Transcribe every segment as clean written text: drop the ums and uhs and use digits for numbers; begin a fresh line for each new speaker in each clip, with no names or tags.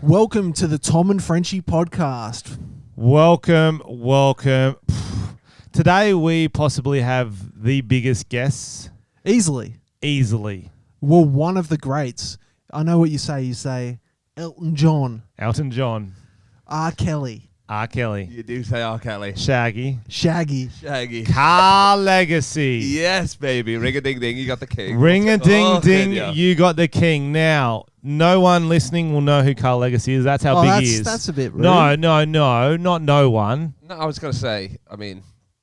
Welcome to the Tom and Frenchy podcast.
Welcome. Today we possibly have the biggest guests.
Easily. Well, one of the greats. I know what you say. You say Elton John. R. Kelly.
You do say R. Kelly.
Shaggy.
Car
Legacy.
Yes, baby. Ring-a-ding-ding, you got the king.
Ring-a-ding-ding, you got the king. Now, no one listening will know who Car Legacy is. That's how big he is.
That's a bit rude.
No, not no one.
No, I was going to say,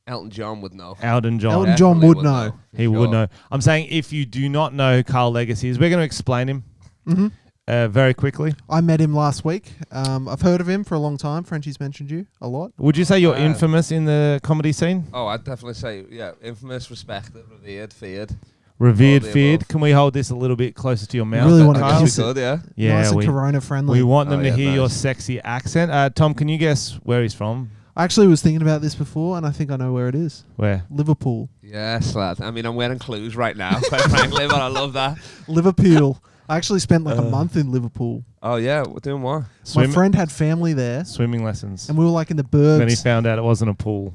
Elton John would know.
Elton John
would know.
He would know. I'm saying if you do not know who Car Legacy is, we're going to explain him.
Mm-hmm.
Very quickly.
I met him last week. I've heard of him for a long time. Frenchie's mentioned you a lot.
Would you say you're infamous in the comedy scene?
Oh, I'd definitely say, yeah, infamous, respected, revered, feared.
Feared. Can we hold this a little bit closer to your mouth?
Really want to
I
kiss
guess we
it.
could, yeah.
Yeah,
nice and corona friendly.
We want them to hear
nice.
your sexy accent. Tom, can you guess where he's from?
I actually was thinking about this before, and I think I know where it is.
Where?
Liverpool.
Yes, lad. I'm wearing clues right now, quite frankly, but I love that.
Liverpool. I actually spent like a month in Liverpool.
Oh, yeah. We're doing what?
My friend had family there.
Swimming lessons.
And we were like in the burbs.
Then he found out it wasn't a pool.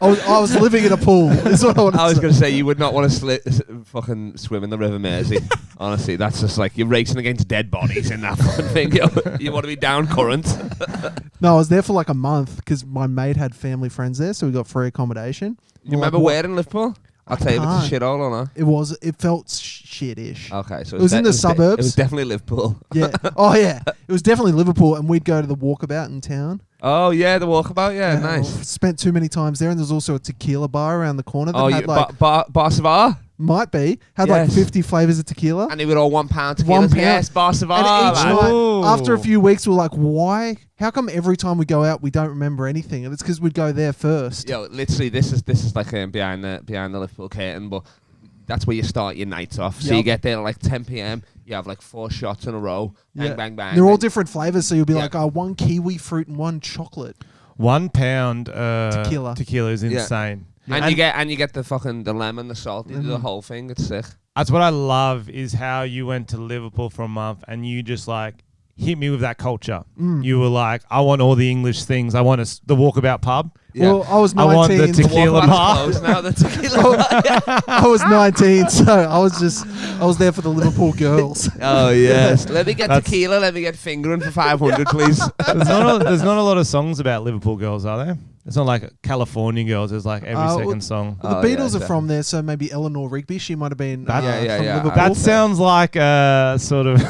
I was living in a pool. Is what I
was going to say, you would not want to fucking swim in the River Mersey. Honestly, that's just like you're racing against dead bodies in that fucking thing. You want to be down current.
No, I was there for like a month because my mate had family friends there, so we got free accommodation.
You remember where in Liverpool? I'll tell you if it's a shithole or not.
It felt shit-ish.
Okay, so
it was in the suburbs.
It was definitely Liverpool.
Yeah. Oh, yeah. It was definitely Liverpool, and we'd go to the walkabout in town.
Oh, yeah, the walkabout. Yeah, nice.
Spent too many times there, and there's also a tequila bar around the corner that had like...
Barsavar?
Might be. Had like 50 flavours of tequila.
And they were all £1 tequilas. Yes, Barsavar.
And each night, after a few weeks, we were like, why? How come every time we go out, we don't remember anything? And it's because we'd go there first.
Yo, literally, this is like behind the Liverpool curtain, but that's where you start your nights off. So you get there at like 10 p.m. You have like 4 shots in a row. Bang, bang, bang.
They're all different flavours, so you'll be like, one kiwi fruit and one chocolate.
£1 tequila is insane.
And you get the lemon, the salt, you do the whole thing. It's sick.
That's what I love is how you went to Liverpool for a month and you just like hit me with that culture. You were like, I want all the English things. I want the walkabout pub.
Yeah. Well, I was 19.
I want the tequila bar.
Now the tequila
I was 19, so I was there for the Liverpool girls.
Oh yes. Let me get tequila. Let me get fingering for 500, please.
There's not a lot of songs about Liverpool girls, are there? It's not like California girls. There's like every second song.
Well, the Beatles are from there, so maybe Eleanor Rigby. She might have been from Liverpool.
That sounds like sort of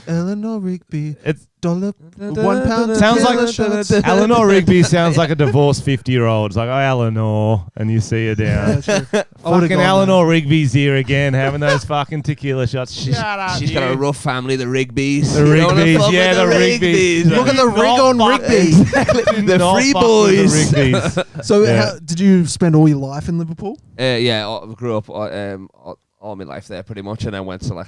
Eleanor Rigby.
It's
£1
sounds like Eleanor Rigby sounds like a divorced 50-year-old. It's like, oh, Eleanor, and you see her down. Fucking Eleanor Rigby's here again, having those fucking tequila shots.
She's got a rough family, the Rigbys.
The Rigbys, yeah, the Rigbys.
Look at the rig on Rigby.
The free boys.
The
So, did you spend all your life in Liverpool?
Yeah, I grew up all my life there pretty much, and then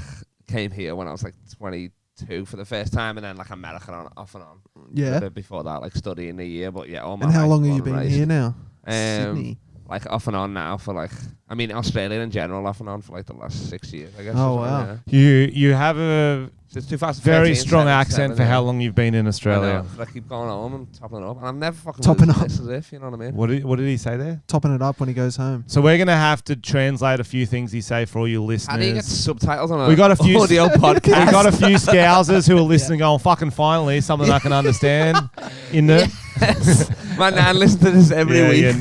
came here when I was like 22 for the first time, and then like America off and on.
Yeah.
A bit before that, like studying a year, but yeah, all my
And how
life
long have you been here now?
Sydney. Like off and on now for Australia in general, off and on for like the last 6 years, I guess.
Oh wow.
Yeah. You have a
Since 2013,
very strong accent for how long you've been in Australia.
I keep going home and topping it up, and I'm never fucking
topping up.
This as if, you know what I mean?
What did he say there?
Topping it up when he goes home.
So we're gonna have to translate a few things he say for all you listeners.
How do you get subtitles on
we got a few
audio podcast?
We got a few scousers who are listening, going, "Fucking finally, something I can understand."
My nan listens to this every week.
Your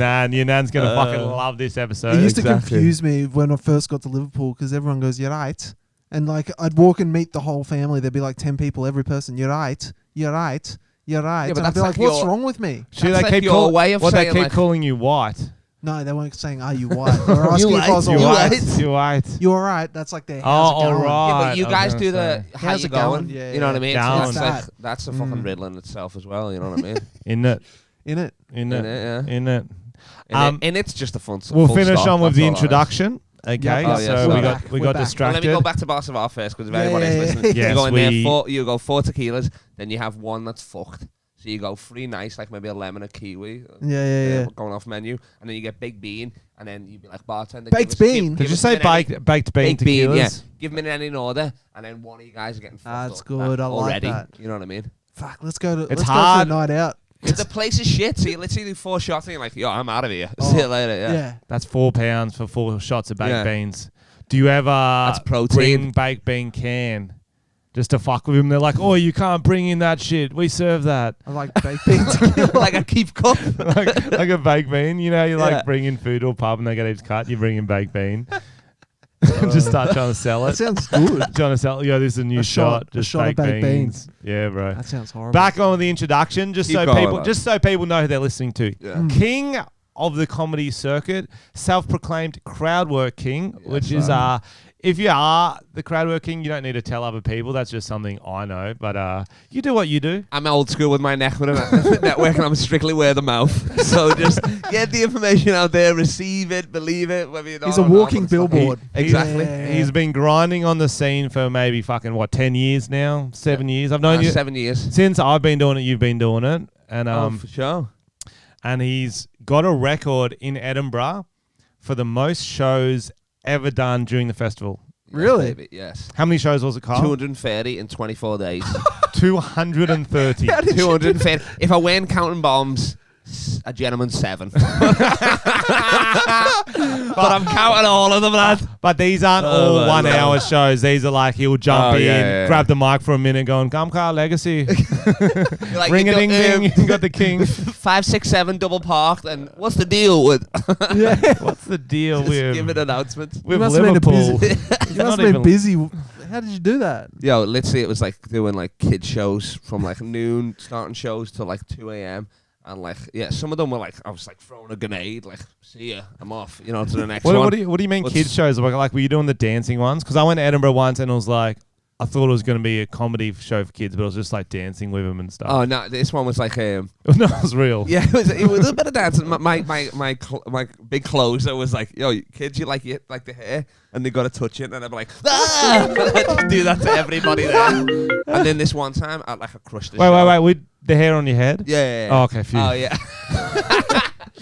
nan's gonna fucking love this episode.
It used to confuse me when I first got to Liverpool because everyone goes, "You're right." And like I'd walk and meet the whole family. There'd be like 10 people, every person. You're right. You're right. You're right.
Yeah, but
and I'd be like, what's wrong with me?
They keep calling you white.
No, they weren't saying, "Are you white?" They were asking if I was all right.
You're white.
You're all right. That's like their
how's it going?
right.
Yeah, but you guys do the how's it going?
Yeah,
you know what I mean?
So
that's a fucking riddle in itself as well. You know what I mean?
In it.
And it's just a fun.
We'll finish on with the introduction. Okay, we got distracted.
Well, let me go back to Barsavar first because if anyone is listening, you go in there you go 4 tequilas, then you have one that's fucked. So you go 3 nice, like maybe a lemon, a kiwi.
Yeah.
Going off menu. And then you get baked bean. And then you'd be like, bartender.
Baked bean?
Did you say baked bean tequilas?
Yeah. Give them in any order. And then one of you guys are getting fucked
That's
up
good. I
already.
like that.
You know what I mean?
Fuck, let's go to
It's
let's
hard.
go for a night out.
If the place is shit, so you literally do 4 shots and you're like, yo, I'm out of here. See you later. Yeah.
That's £4 for 4 shots of baked beans. Do you ever
That's protein.
bring baked bean can just to fuck with them? They're like, oh, you can't bring in that shit. We serve that.
I like baked beans.
Like a keep cup.
like a baked bean. You know, you like bring in food to a pub and they get heaps cut. You bring in baked bean. Just start trying to sell it.
That sounds good.
Trying to sell it. Yo, this is a new shot. Just
shot of baked beans.
Yeah, bro.
That sounds horrible.
Back on with the introduction, just so people know who they're listening to.
Yeah.
King of the comedy circuit, self-proclaimed crowd work king, which is if you are the crowd work king, you don't need to tell other people. That's just something I know. But you do what you do.
I'm old school with my network and I'm strictly word of mouth. So just get the information out there, receive it, believe it. Whether you know
He's a walking billboard.
Exactly.
He's been grinding on the scene for maybe 10 years now, 7 years. I've known you
7 years.
since I've been doing it. You've been doing it, and
for sure.
and he's got a record in Edinburgh for the most shows ever done during the festival.
Really?
Yes, baby, yes.
How many shows was it, Carl?
230 in 24 days.
230.
230. If I weren't counting bombs, a gentleman 7. But I'm counting all of them, lad.
But these aren't all 1 hour shows. These are like he'll jump in, grab the mic for a minute, going, "Come, Carl, Legacy."
Like,
Ring a ding ding. You got the king.
5, 6, 7 double parked. And what's the deal with?
What's the deal
Just
with?
give it announcements.
With
must have been
Liverpool.
You must have been busy. How did you do that?
Yo, literally, it was like doing like kid shows from like noon, starting shows till like 2 a.m. And like, yeah, some of them were like, I was like throwing a grenade, like, see ya, I'm off, you know, to the next one.
What do you mean kids shows? Like, were you doing the dancing ones? Because I went to Edinburgh once and it was like, I thought it was going to be a comedy show for kids, but it was just like dancing with them and stuff.
Oh no, this one was like
no, it was real.
Yeah, it was a bit of dancing. My big closer was like, yo, kids, you like the hair, and they got to touch it, and I'm like, ah! I just do that to everybody there. And then this one time, I crushed the show.
Wait, with the hair on your head?
Yeah.
Oh, okay, phew.
Oh yeah.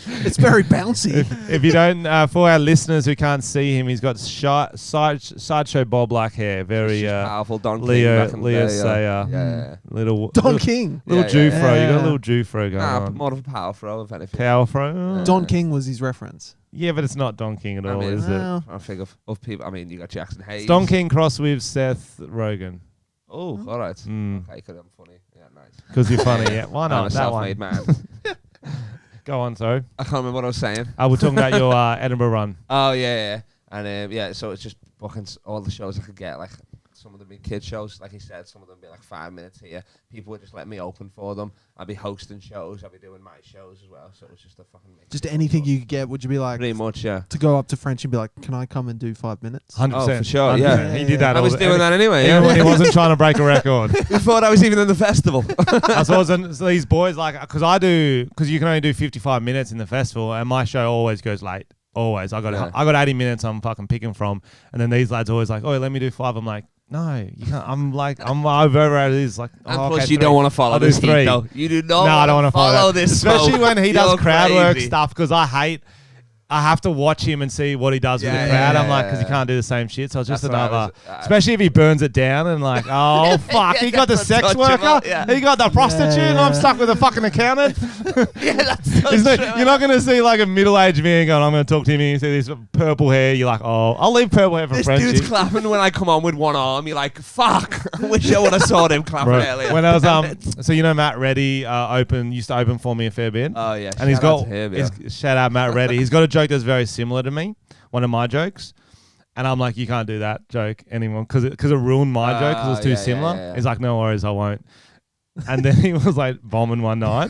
It's very bouncy.
If you don't, for our listeners who can't see him, he's got sideshow bob-like hair. Very
powerful Don King
Leo
back in the day,
Sayer.
Yeah.
Little
Don King.
Little Jufro.
Yeah.
You got a little Jufro going on.
More of a power throw, if anything.
Power throw.
Don King was his reference.
Yeah, but it's not Don King at all, is it?
I think of people. I mean, you got Jackson Hayes.
It's Don King crossed with Seth Rogen.
Oh, all right.
Mm.
Okay, because I'm funny. Yeah, nice.
Because you're funny, yeah. Why
I'm
not?
a
That
self-made
one.
man.
Go on, sorry.
I can't remember what I was saying.
We're talking about your Edinburgh run.
Oh yeah. And so it's just booking all the shows I could get. Like some of them be kid shows, like he said. Some of them be like 5 minutes here. People would just let me open for them. I'd be hosting shows. I'd be doing my shows as well. So it was just a fucking mix.
Just anything you could get. Would you be like
pretty much, yeah.
To go up to Frenchy and be like, "Can I come and do 5 minutes?"
100%.
Oh, for sure.
100%.
Yeah.
He did that.
I was doing that anyway.
Even
Yeah.
when he wasn't trying to break a record.
Before I was even in the festival.
So these boys, like, because you can only do 55 minutes in the festival, and my show always goes late. Always. I got 80 minutes I'm fucking picking from, and then these lads always like, "Oh, let me do 5." I'm like, "No, you can't." I'm over it is like.
And
oh,
plus,
okay,
you
3.
don't want to follow
I'll
this
do
heat,
3.
though. You do not.
No, I don't want to follow
this.
Especially
smoke.
when he does
You're
crowd work
crazy.
stuff, because I have to watch him and see what he does with the crowd. I'm like, because he can't do the same shit. So it's just another. Especially if he burns it down and like, oh fuck, he got the sex worker, he got the prostitute, and I'm stuck with a fucking accountant.
That's so true.
You're not going to see like a middle-aged man going, "I'm going to talk to him." And you see this purple hair. You're like, oh, I'll leave purple hair for
This
Frenchy.
dude's clapping when I come on with one arm. You're like, fuck. I wish I would have saw him clapping earlier.
When I was so Matt Reddy used to open for me a fair bit.
Oh yeah,
and shout out Matt Reddy. He's got a joke that's very similar to me, one of my jokes, and I'm like, you can't do that joke anymore because it ruined my joke because it's too similar.
Yeah.
He's like, no worries, I won't. And then he was like bombing one night,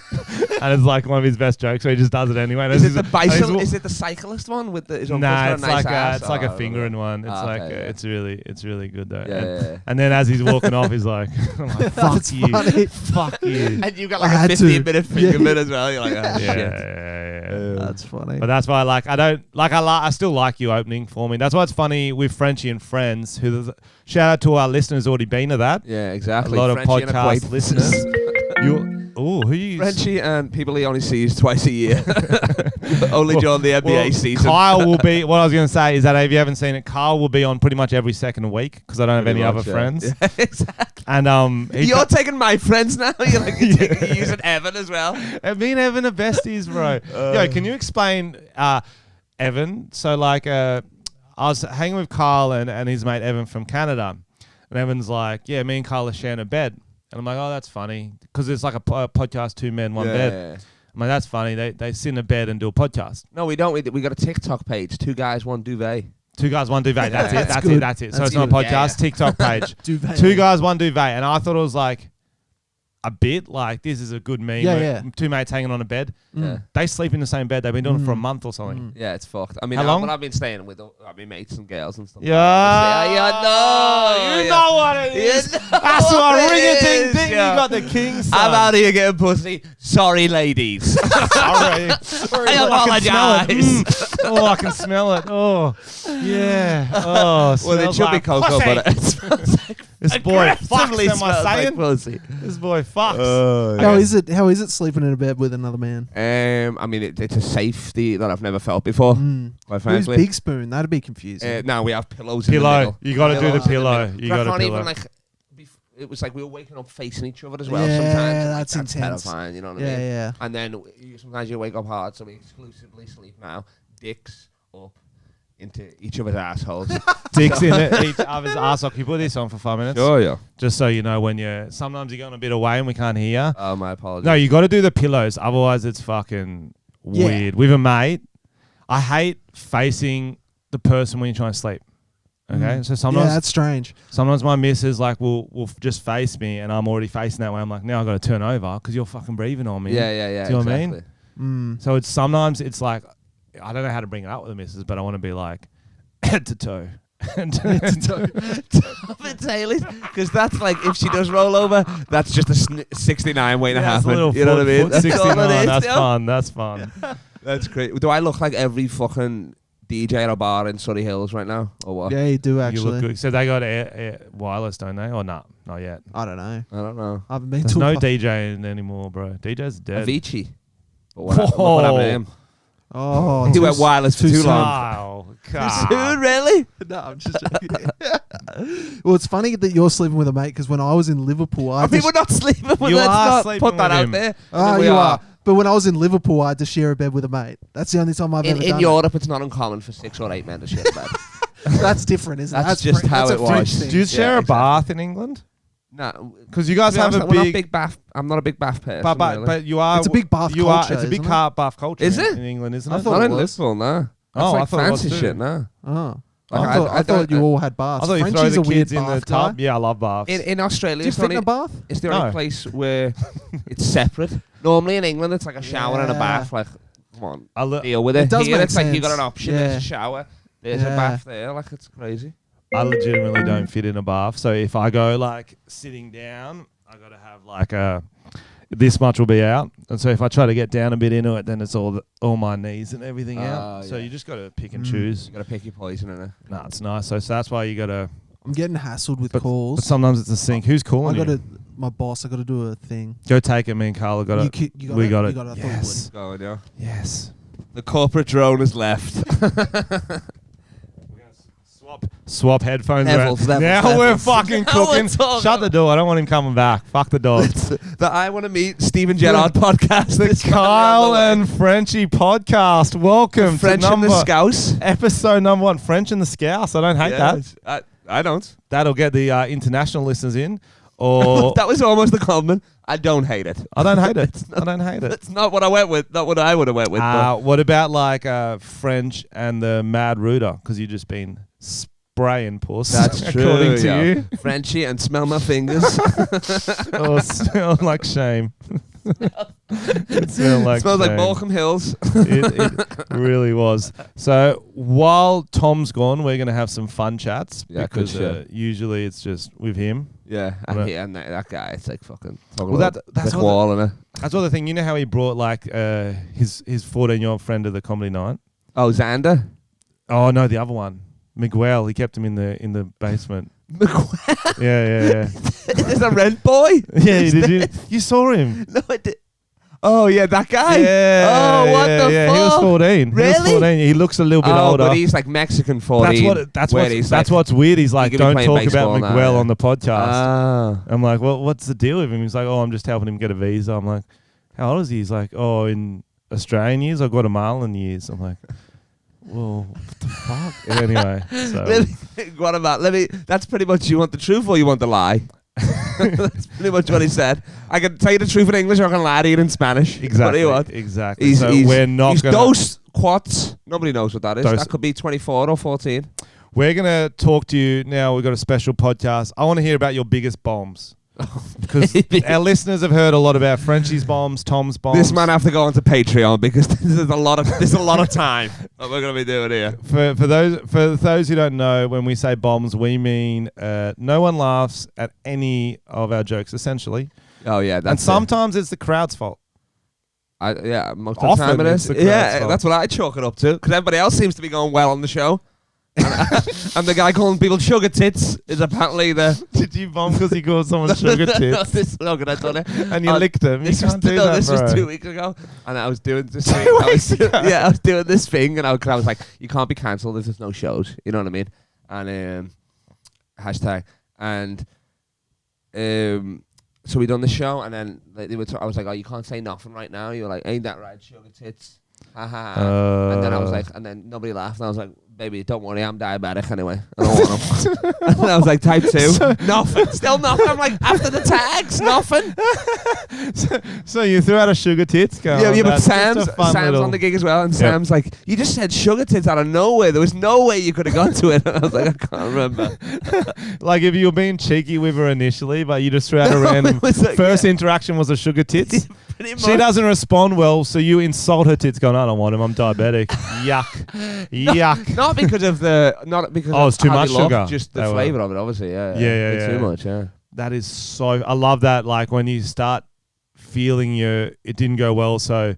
and it's like one of his best jokes, so he just does it anyway.
Is it the bicycle? Is it the cyclist one with the?
Nah, it's
nice
it's like a fingering one. It's it's really good though.
Yeah.
And then as he's walking off, he's like, I'm like, "Fuck you,
funny.
fuck you."
And you got like a 15-minute fingerman as well. You're like, oh, shit.
Yeah.
That's funny.
But that's why I still like you opening for me. That's why it's funny with Frenchy and Friends. Shout out to our listeners already been to that.
Yeah, exactly.
A lot of
Frenchy and
podcast listeners. Oh, who you?
Frenchy and people he only sees twice a year. Only during the NBA season.
Kyle will be. What I was going to say is that if you haven't seen it, Kyle will be on pretty much every second week because I don't have
Pretty
any
much,
other
yeah.
friends.
Yeah, exactly.
And
You're taking my friends now. You're like you're using Evan as well.
me and Evan are besties, bro. Yo, can you explain Evan? So like, I was hanging with Kyle and his mate Evan from Canada, and Evan's like, yeah, me and Kyle are sharing a bed. And I'm like, oh, that's funny. Because it's like a podcast, 2 men, 1 bed.
Yeah.
I'm like, that's funny. They sit in a bed and do a podcast.
No, we don't. We got a TikTok page. 2 guys, 1 duvet.
2 guys, 1 duvet. That's it. That's
good.
it. That's it. So
That's
it's not a
good.
podcast.
Yeah.
TikTok page.
Duvet.
2 guys, 1 duvet. And I thought it was like a bit like this is a good meme.
Yeah,
where
yeah.
2 mates hanging on a bed.
Yeah.
They sleep in the same bed. They've been doing it for a month or something.
Yeah, it's fucked. I mean,
How long?
But I've been staying with mates and girls and stuff.
Yeah.
No.
You know what it is.
You know
That's
what
what ring a
it
ding
is,
ding.
yeah.
You got the king. Son.
I'm out here getting pussy. Sorry, ladies.
Sorry.
I apologize.
Oh, I can smell it. Oh, yeah. Oh,
Well, it
smells
should be
like
cocoa,
pussy.
but it smells like
This boy fucks.
aggressively
Am I
smells like
saying?
pussy.
This boy fucks.
How is it? How is it sleeping in a bed with another man?
I mean, it's a safety that I've never felt before. Quite
Who's
frankly.
big spoon? That'd be confusing.
Now we have pillows in the
Pillow.
middle.
You got to do the
Pillows in
pillow.
middle.
You
But I
got to
can't
pillow.
even like. It was like we were waking up facing each other as well.
Yeah,
Sometimes
that's intense.
terrifying. You know what I
Yeah,
mean?
yeah.
And then sometimes you wake up hard, so we exclusively sleep now. Dicks up into each other's assholes.
Dicks in each other's arsehole. Can you put this on for 5 minutes?
Sure, yeah.
Just so you know when you're. Sometimes you're going a bit away and we can't hear.
Oh, my apologies.
No, you got to do the pillows. Otherwise, it's fucking weird. With a mate, I hate facing the person when you're trying to sleep. Okay, so
Yeah, that's strange.
sometimes my missus like will just face me, and I'm already facing that way. I'm like, now I got to turn over because you're fucking breathing on me.
Yeah.
Do you know what I
exactly.
mean? So it's sometimes it's like I don't know how to bring it up with the missus, but I want to be like head to toe.
Top and tail is because that's like if she does roll over, that's just a 69 waiting to
Yeah, it's a
happen.
little
You know what I mean?
foot
That's all
69.
it is,
That's
yeah.
fun. That's fun.
That's great. Do I look like every fucking DJ at a bar in Surrey Hills right now, or what?
Yeah, you do
You
actually.
look good. So they got wireless, don't they? Or not yet.
I don't know.
I don't know.
I haven't been
There's
to
no
a
DJing anymore, bro. DJ's dead.
Avicii. But what happened to him?
Oh,
He went wireless for too long.
Oh,
Too
God.
soon, really?
No, I'm just joking. Well, it's funny that you're sleeping with a mate because when I was in Liverpool, I
I mean, we're not sleeping. But
You
let's
are
not
sleeping
put that
with
out
him.
there.
Oh,
We
you are. But when I was in Liverpool, I had to share a bed with a mate. That's the only time I've ever
In
done
Europe, it's not uncommon for 6 or 8 men to share a bed.
it. That's different, isn't it?
That's just how
that's
it
a French
was.
thing.
Do you share
Yeah,
a bath in England?
No,
Because you guys
to be
have
honest,
a
we're not
big,
big bath. I'm not a big bath person.
but
really.
you are.
It's a big bath
you
culture,
It's a big
isn't it?
bath culture.
Is
in,
it?
in England? Isn't
I
it?
thought
not
it
in
was.
Liverpool, no. That's
Oh,
like
I thought it was
fancy
too.
shit, no.
Oh.
Like,
I thought you all had baths.
I thought you
Frenchie's
throw the
a weird
kids in the
bath
tub.
guy.
Yeah, I love baths.
In Australia,
Do you
it's,
fit in a bath?
it's the
No.
only place where it's separate. Normally in England, it's like a shower and a
Yeah.
bath. Like, come on,
I lo-
deal with it.
It does
Here,
make
it's like you got
sense.
an option.
Yeah.
There's a shower. There's a
Yeah.
bath there. Like, it's crazy.
I legitimately don't fit in a bath. So if I go like sitting down, I got to have like this much will be out. And so if I try to get down a bit into it, then it's all my knees and everything out. So
yeah.
you just got to pick and choose.
You got to pick your poison in it.
Nah, it's nice. So that's why you got to.
I'm getting hassled with
But
calls.
sometimes it's a sink. Who's
I
calling
got
you?
to. My boss. I got to do a thing.
Go take it. Me and Carla got it.
You got
We
it?
got
You
it.
got it. I thought you
Yes.
Going, yeah.
Yes.
The corporate drone has left.
Swap headphones.
Levels,
around.
levels,
Now we're
levels.
fucking
Now we're
cooking.
talking.
Shut the door. I don't want him coming back. Fuck the dog.
The I Want to Meet Stephen Gerrard podcast.
The
is
Kyle
finally on
and Frenchy podcast. Welcome
the way. French
to
and the Scouse.
episode number 1. French and the Scouse. I don't hate that.
I don't.
That'll get the international listeners in. Or
That was almost a compliment. I don't hate it.
I don't hate it. I don't hate it.
That's not what I went with. Not what I would have went with. but
What about like French and the Mad Rooter? Because you've just been spraying puss.
that's true.
According to
yeah.
you.
Frenchy and smell my fingers.
Oh, smell like shame. It smelled like
Smells like
shame.
Morecambe Hills.
It really was. So while Tom's gone, we're going to have some fun chats
Yeah, good
because
shit.
Usually it's just with him.
Yeah,
Right.
and that guy, it's like fucking talking
Well,
about
that's
brick
what
wall and
That's the other thing. You know how he brought like his 14-year-old friend to the comedy night?
Oh, Xander.
Oh no, the other one, Miguel. He kept him in the basement. Yeah.
Is a rent boy?
Yeah, did you? You saw him?
No, I did. Oh yeah, that guy.
Yeah.
Oh, what the
yeah.
fuck?
He was 14.
Really?
He was 14. He looks a little bit older.
But he's like Mexican 14.
That's what's weird. He's like,
he could be
don't
playing
talk about
baseball now,
Miguel
yeah.
on the podcast.
Ah.
I'm like, well, what's the deal with him? He's like, oh, I'm just helping him get a visa. I'm like, how old is he? He's like, oh, in Australian years or Guatemalan years. I'm like, well, what the fuck? Anyway, so
What about? That's pretty much. You want the truth or you want the lie? That's pretty much what he said. I can tell you the truth in English or I can lie to you in Spanish.
exactly.
What do you want?
Exactly. So we're not
He's
gonna.
dos quats. Nobody knows what that is.
Dos-
That could be 24 or 14.
We're gonna talk to you now. We've got a special podcast. I want to hear about your biggest bombs. Because our listeners have heard a lot about Frenchy's bombs, Tom's bombs.
This might have to go onto Patreon because there's a lot of time that we're gonna be doing here.
For those who don't know, when we say bombs, we mean no one laughs at any of our jokes. Essentially,
Oh yeah, that's
and sometimes it's the crowd's fault.
most of the
Often
time it
it's
is.
the crowd's
Yeah,
fault.
that's what I chalk it up to because everybody else seems to be going well on the show. And the guy calling people sugar tits is apparently the.
Did you bomb because he called someone sugar tits
Look, I done it.
and you licked him? You
This was
can't do that,
this
bro.
was 2 weeks ago, and I was doing this thing. I was doing this thing, and I was like, "You can't be cancelled if there's no shows." You know what I mean? And hashtag and so we done the show, and then they were. I was like, "Oh, you can't say nothing right now." You were like, "Ain't that right, sugar tits?" Ha ha ha. And then I was like, and then nobody laughed, and I was like, "Baby, don't worry, I'm diabetic anyway. I don't want them." And I was like, type 2. Nothing. Still nothing. I'm like, after the tags, nothing.
So you threw out a sugar tits? Go
Yeah,
on,
but
that's just
Sam's
a fun little-
on the gig as well, and
Yep.
Sam's like, "You just said sugar tits out of nowhere. There was no way you could have got to it." And I was like, "I can't remember."
Like if you were being cheeky with her initially, but you just threw out a random
was like,
first interaction was a sugar tits.
Pretty much.
She doesn't respond well, so you insult her tits going, I don't want him, I'm diabetic. Yuck. Yuck.
Not because of
Oh, it's too
how
much
they look,
sugar.
just the
They were-
flavour of it, obviously. Yeah.
Yeah,
It's
yeah.
too much. Yeah.
That is so, I love that, like when you start feeling it didn't go well, so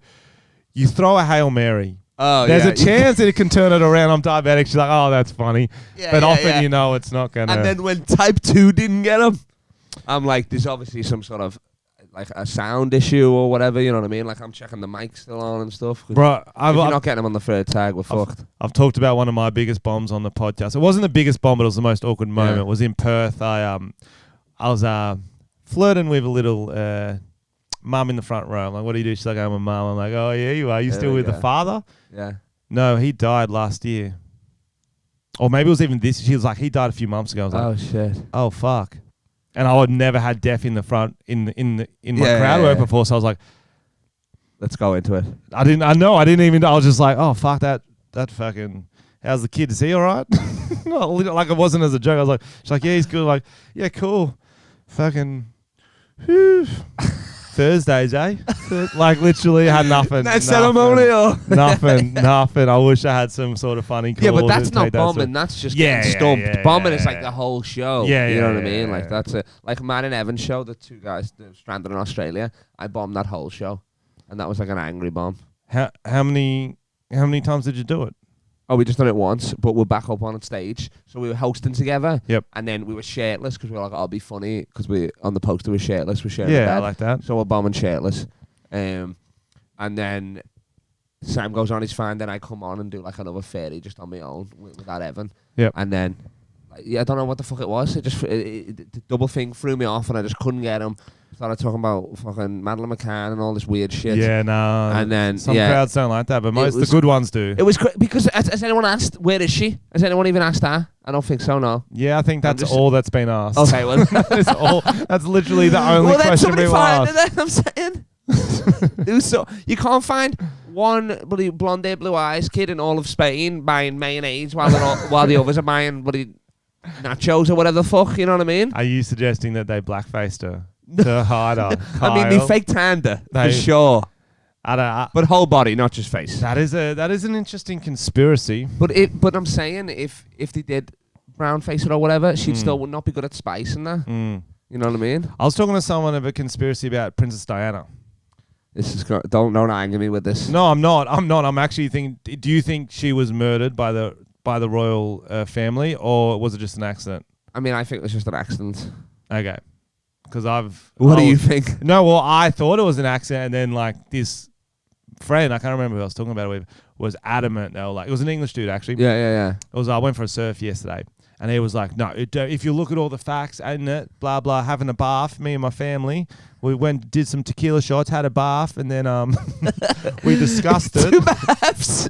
you throw a Hail Mary.
Oh,
There's
yeah.
a chance that it can turn it around, I'm diabetic. She's like, oh, that's funny.
Yeah,
But
yeah,
often
yeah.
you know it's not going to.
And then when type 2 didn't get him, I'm like, there's obviously some sort of like a sound issue or whatever, you know what I mean? Like I'm checking the mic still on and stuff.
Bro,
If you're not getting him on the third tag, we're fucked.
I've talked about one of my biggest bombs on the podcast. It wasn't the biggest bomb, but it was the most awkward moment.
Yeah.
It was in Perth. I was flirting with a little mum in the front row. I'm like, what do you do? She's like, I'm a mum. I'm like, oh, yeah, you are. You
There
still
we
with the
go.
father?
Yeah.
No, he died last year. Or maybe it was even this. She was like, he died a few months ago. I was like,
Oh shit.
oh, fuck. And I had never had deaf in the front in my
Yeah,
crowd
yeah,
work
yeah.
before. So I was like,
Let's go into it.
I didn't even, I was just like, oh, fuck that fucking, how's the kid? Is he all right? Like it wasn't as a joke. I was like, she's like, yeah, he's good. Like, yeah, cool. Fucking, whew. Thursdays, eh? Like literally had nothing.
That ceremonial.
Nothing. I wish I had some sort of funny call.
Yeah, but that's
to
not
take that
bombing.
sort-
That's just
Yeah,
getting
yeah,
stumped.
yeah,
Bombing
yeah,
is like
yeah.
the whole show.
Yeah,
you know
yeah,
what I mean?
yeah,
Like
yeah.
that's it. Like Man and Evan show, the two guys that were stranded in Australia. I bombed that whole show, and that was like an angry bomb.
How many times did you do it?
Oh, we just done it once, but we're back up on stage. So we were hosting together.
Yep.
And then we were shirtless because we were like, I'll be funny because we on the poster we're shirtless. We're sharing a
Yeah, I
bed.
like that.
So we're bombing shirtless. And then Sam goes on, he's fine. Then I come on and do like another 30 just on my own without Evan.
Yep.
And then, I don't know what the fuck it was. The double thing threw me off and I just couldn't get him. Started talking about fucking Madeleine McCann and all this weird shit.
Yeah, no.
And then,
some
yeah.
crowds don't like that, but most the
was-
good ones do.
It was because has anyone asked, where is she? Has anyone even asked her? I don't think so, no.
Yeah, I think that's
just-
all that's been asked.
Okay, well.
That's literally the only
Well, then
question
somebody
we've
find
asked.
it, I'm saying. Who's so you can't find one bloody blonde hair, blue eyes kid in all of Spain buying mayonnaise while while the others are buying bloody nachos or whatever the fuck. You know what I mean?
Are you suggesting that they blackfaced her to hide her?
I mean, they
Kyle?
fake tanned her for
They-
sure,
I don't.
but whole body, not just face.
That is an interesting conspiracy.
But I'm saying if they did brown face her or whatever, she'd
Mm.
still would not be good at spice and that.
Mm.
You know what I mean?
I was talking to someone of a conspiracy about Princess Diana.
This is don't anger me with this.
No, I'm not. I'm actually thinking. Do you think she was murdered by the royal family, or was it just an accident?
I mean, I think it was just an accident.
Okay. Because
What do you think?
No, well, I thought it was an accident, and then like this friend, I can't remember who I was talking about it with, was adamant. They were like, it was an English dude actually.
Yeah.
It was I went for a surf yesterday, and he was like, no, if you look at all the facts, ain't it? Blah blah. Having a bath, me and my family, we went did some tequila shots, had a bath, and then we discussed it.
2 baths.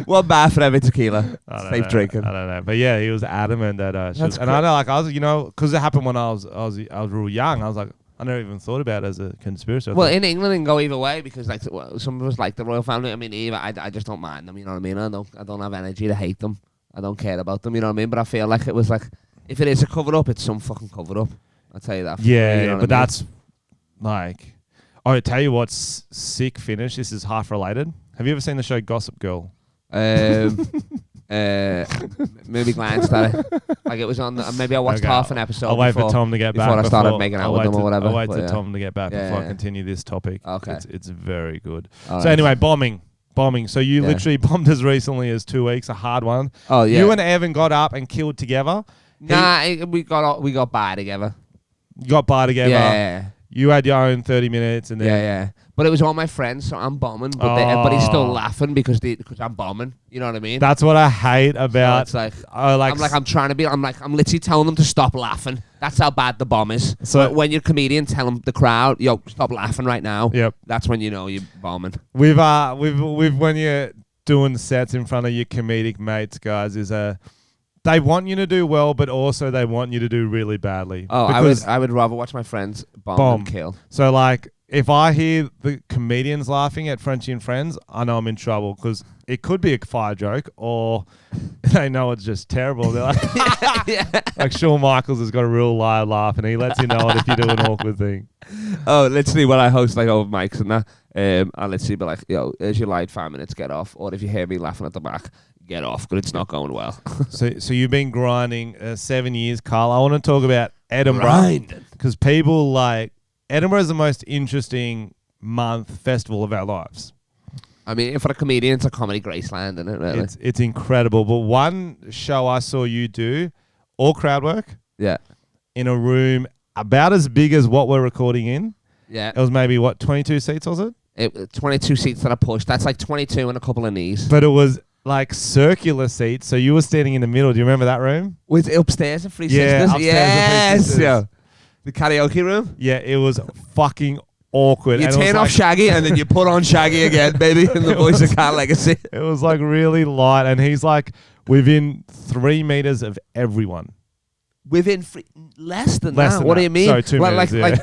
1 bath for every tequila. Safe drinking.
I don't know, but yeah, he was adamant that. She was, and I know, like I was, because it happened when I was real young. I was like, I never even thought about it as a conspiracy.
Well, in England, it can go either way because, like, some of us like the royal family. I mean, I just don't mind them. You know what I mean? I don't have energy to hate them. I don't care about them. You know what I mean? But I feel like it was like, if it is a cover up, it's some fucking cover up. I'll tell you that.
Yeah,
you know
but that's like, I tell you what's sick. Finish. This is half related. Have you ever seen the show Gossip Girl?
Maybe glanced at it. Like it was on. Maybe I watched half an episode.
I'll wait for Tom to get back
before I started making out with them or whatever.
I'll wait for Tom to get back before I continue this topic.
Okay,
it's very good.
All
so
right.
anyway, bombing. So you literally bombed as recently as 2 weeks, a hard one.
Oh yeah.
You and Evan got up and killed together.
Nah, we got by together.
You got by together.
Yeah.
You had your own 30 minutes, and then
Yeah. But it was all my friends, so I'm bombing. But everybody's still laughing because I'm bombing. You know what I mean?
That's what I hate about.
So it's like, I'm trying to be. I'm literally telling them to stop laughing. That's how bad the bomb is. So when you're a comedian, tell them the crowd, yo, stop laughing right now.
Yep.
That's when you know you're bombing.
With when you're doing sets in front of your comedic mates, guys, they want you to do well, but also they want you to do really badly.
Oh, I would rather watch my friends bomb than kill.
So like, if I hear the comedians laughing at Frenchy and Friends, I know I'm in trouble because it could be a fire joke or they know it's just terrible. They're like, like Shawn Michaels has got a real loud laugh and he lets you know it if you do an awkward thing.
Oh, literally when I host like over mics and that, I'll literally be like, yo, here's your light, 5 minutes, get off. Or if you hear me laughing at the back, get off because it's not going well.
So you've been grinding 7 years, Carl. I want to talk about Edinburgh because people like, Edinburgh is the most interesting festival of our lives.
I mean, for a comedian, it's a comedy graceland, isn't it? Really?
It's incredible. But one show I saw you do, all crowd work.
Yeah.
In a room about as big as what we're recording in.
Yeah.
It was maybe, 22 seats, was it?
22 seats that I pushed. That's like 22 and a couple of knees.
But it was like circular seats, so you were standing in the middle. Do you remember that room?
With upstairs at Free
Yeah,
Sisters?
upstairs
Yes.
at Free Sisters.
Yeah. The karaoke room?
Yeah, it was fucking awkward.
You
and
turn off Shaggy and then you put on Shaggy again, baby, in the voice of Carl Legacy.
It was like really light, and he's like within 3 meters of everyone.
Within less than that. What do you mean?
Sorry, 2 meters,
like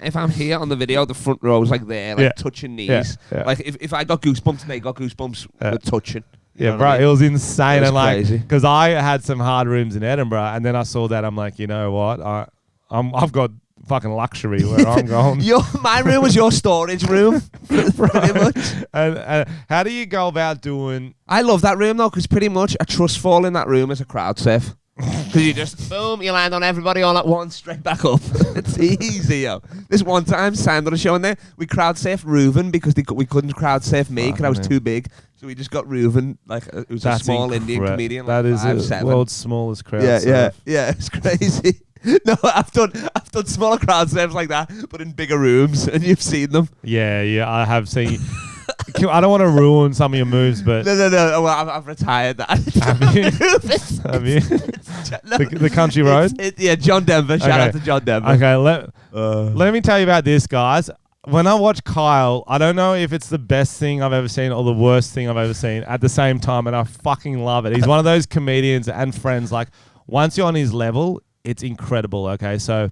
if I'm here on the video, the front row is like there, like touching knees.
Yeah.
Like if I got goosebumps, they got goosebumps with touching.
Yeah, bro, it was insane.
It was
and like,
crazy.
because I had some hard rooms in Edinburgh, and then I saw that, I'm like, you know what? I've got fucking luxury where I'm going.
My room was your storage room, pretty much.
And how do you go about doing?
I love that room though, because pretty much a trust fall in that room is a crowd surf. Because you just boom, you land on everybody all at once, straight back up. It's easy, yo. This one time, Sandra was showing there, we crowd surfed Reuven because we couldn't crowd surf me because I was too big. So we just got Reuven, like it was a small Indian comedian. Like
that is
5'7".
the world's smallest crowd.
Yeah, it's crazy. No, I've done smaller crowd surfs like that, but in bigger rooms, and you've seen them.
Yeah, I have seen. I don't want to ruin some of your moves, but
No. Well, I've retired that.
Have you? The country road.
John Denver. Shout out to John Denver.
Okay, let me tell you about this, guys. When I watch Kyle, I don't know if it's the best thing I've ever seen or the worst thing I've ever seen at the same time, and I fucking love it. He's one of those comedians and friends. Like, once you're on his level, it's incredible. Okay, so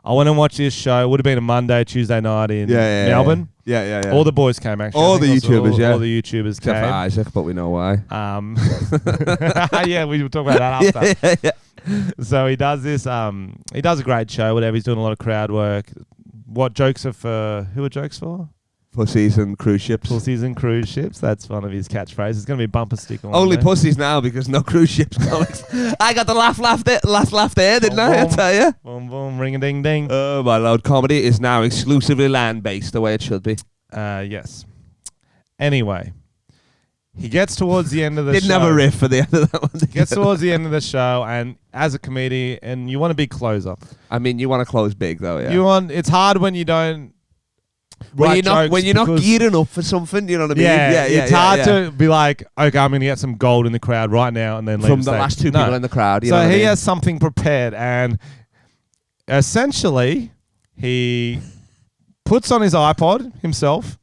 I went and watched this show. It would have been a Monday, Tuesday night in Melbourne.
Yeah.
All the boys came, actually.
All the YouTubers,
all the YouTubers
Except
came.
for Isaac, but we know why.
Yeah, we will talk about that after.
Yeah.
So he does this. He does a great show. Whatever. He's doing a lot of crowd work. What jokes are for? Who are jokes for?
Pussies and cruise ships.
Pussies and cruise ships. That's one of his catchphrases. It's going to be a bumper sticker.
Only pussies now because no cruise ships going. I got the laugh there, didn't I? I tell you.
Boom, boom, ring a ding ding.
Oh my lord, comedy is now exclusively land based, the way it should be.
Yes. Anyway, he gets towards the end of the show.
Didn't have a riff for the end of that one.
Gets towards the end of the show, and as a comedian, and you want a big closer.
I mean, you want to close big though, yeah.
You want. It's hard when you don't.
When you're not gearing up for something, you know what I mean?
It's hard to be like, okay, I'm going to get some gold in the crowd right now, and then leave
from the last two people in the crowd. You know
so
he
has something prepared, and essentially, he puts on his iPod himself.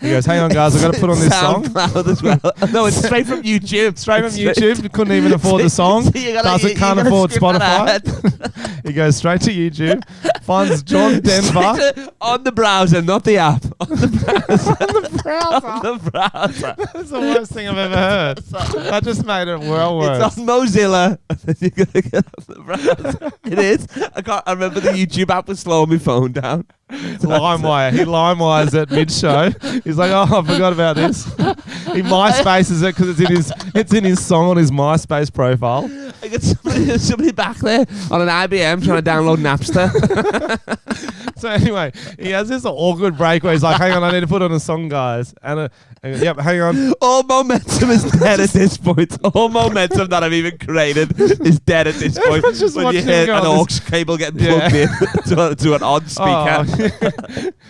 He goes, hang on, guys, I've got to put on this song.
SoundCloud as well. No, it's straight from YouTube.
Straight from YouTube. Couldn't even afford the song. Can't afford Spotify. He goes straight to YouTube. Finds John Denver.
On the browser, not the app. On the
browser.
On the browser.
That's the worst thing I've ever heard. That just made it well worse.
It's on Mozilla. You gotta get on the browser. It is. I remember the YouTube app was slowing my phone down.
LimeWire. He LimeWires it mid-show. He's like, oh, I forgot about this. He MySpaces it because it's in his song on his MySpace profile.
I got somebody back there on an IBM trying to download Napster.
So anyway, he has this awkward break where he's like, hang on, I need to put on a song, guys. And yep, hang on.
All momentum is dead at this point. All momentum that I've even created is dead at this point.
Just
when you hear an aux cable getting plugged in to an odd speaker.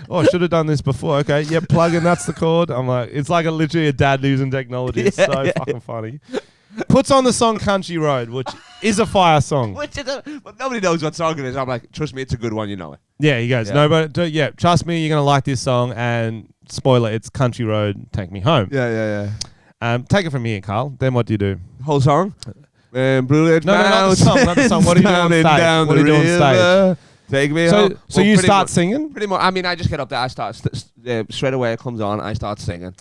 Oh, I should have done this before. Okay, yep, plug in, that's the chord. I'm like, it's like literally a dad using technology. It's so fucking funny. Puts on the song Country Road, which is a fire song.
But nobody knows what song it is. I'm like, trust me, it's a good one, you know it.
Yeah, he goes, no, but trust me, you're going to like this song. And spoiler, it's Country Road, Take Me Home.
Yeah.
Take it from here, Carl. Then what do you do?
Whole song? Blue Ridge
not the song. What do you do on stage? What do you do on stage?
Take me home.
So you start singing?
Pretty much. I mean, I just get up there. I start straight away. It comes on. I start singing.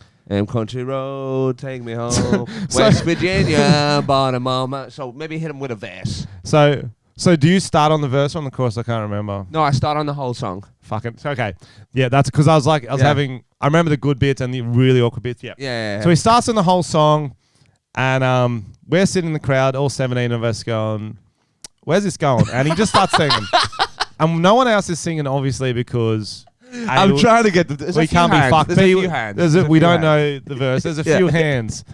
Country Road, take me home. West Virginia, Baltimore. So maybe hit him with a verse.
So do you start on the verse or on the chorus? I can't remember.
No, I start on the whole song.
Fucking okay. Yeah, that's because I was having. I remember the good bits and the really awkward bits. Yeah.
Yeah.
So he starts on the whole song, and we're sitting in the crowd, all 17 of us going, "Where's this going?" And he just starts singing, and no one else is singing, obviously, because.
I'm trying to get the.
We can't be fucked. We don't know the verse. There's a few hands.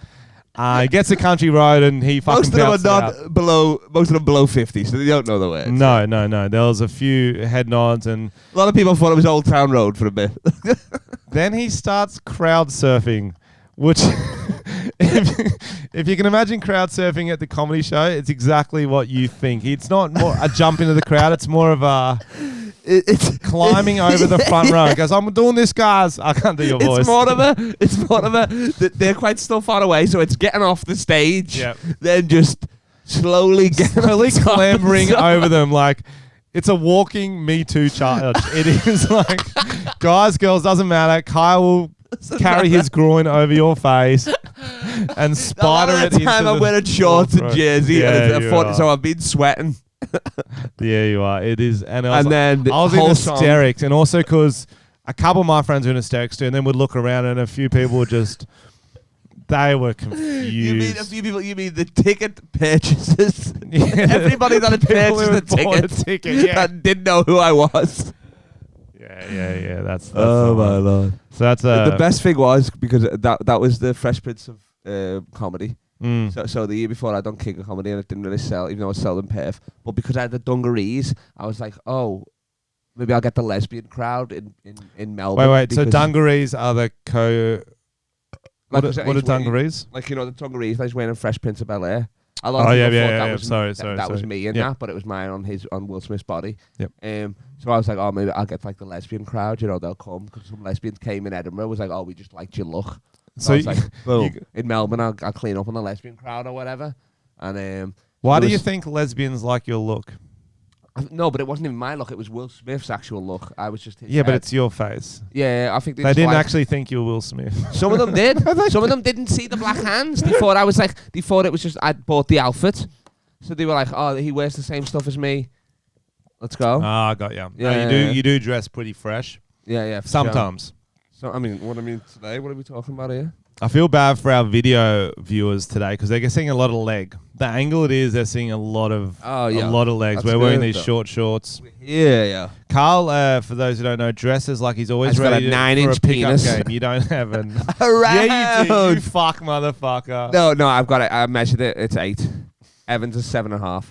He gets a Country Road and he fucking.
Most of them below 50, so they don't know the words.
No. There was a few head nods and
a lot of people thought it was Old Town Road for a bit.
Then he starts crowd surfing, which, if you can imagine crowd surfing at the comedy show, it's exactly what you think. It's not more a jump into the crowd. It's more of a. It's climbing over the front row. He goes, I'm doing this, guys. I can't do your voice.
It's more of a. They're quite still far away, so it's getting off the stage.
Yep.
Then just slowly
clambering over them like it's a walking Me Too challenge. It is like guys, girls, doesn't matter. Kyle will carry his groin over your face and spider it into
I'm wearing shorts and jersey, so I've been sweating.
Yeah, you are. It is, and
then
I was in hysterics, and also because a couple of my friends were in hysterics too, and then we'd look around, and a few people were just they were confused.
You mean a few people? You mean the ticket purchases? Everybody that had purchased the ticket, and didn't know who I was.
Yeah. That's
oh my lord.
So that's
the best thing was because that was the Fresh Prince of comedy. So the year before I done King of Comedy and it didn't really sell, even though it sold in Perth. But because I had the dungarees, I was like, oh, maybe I'll get the lesbian crowd in Melbourne.
Wait. So dungarees are the What are dungarees?
Like, you know, the dungarees that he's wearing in Fresh Prince of Bel-Air.
That was
me in that, but it was mine on Will Smith's body.
Yep.
So I was like, oh, maybe I'll get like the lesbian crowd. You know, they'll come because some lesbians came in Edinburgh. Was like, oh, we just liked your look. So I was like, boom. In Melbourne, I'll clean up on the lesbian crowd or whatever. And
why do you think lesbians like your look?
No, but it wasn't even my look. It was Will Smith's actual look. I was just his
but it's your face.
Yeah, I think
they didn't actually think you were Will Smith.
Some of them did. Some of them didn't see the black hands. They thought it was just I bought the outfit. So they were like, oh, he wears the same stuff as me. Let's go.
I got you. Yeah, you do dress pretty fresh.
Yeah.
Sometimes.
So, I mean, today, what are we talking about here?
I feel bad for our video viewers today because they're seeing a lot of leg. The angle it is, they're seeing a lot of legs. We're wearing these short shorts.
Yeah.
Carl, for those who don't know, dresses like he's always
got
ready
a 9-inch
for a pickup
penis.
game. You don't have an.
Yeah,
you do. You fuck motherfucker.
No, I've got it. I measured it. It's 8. Evans is 7.5.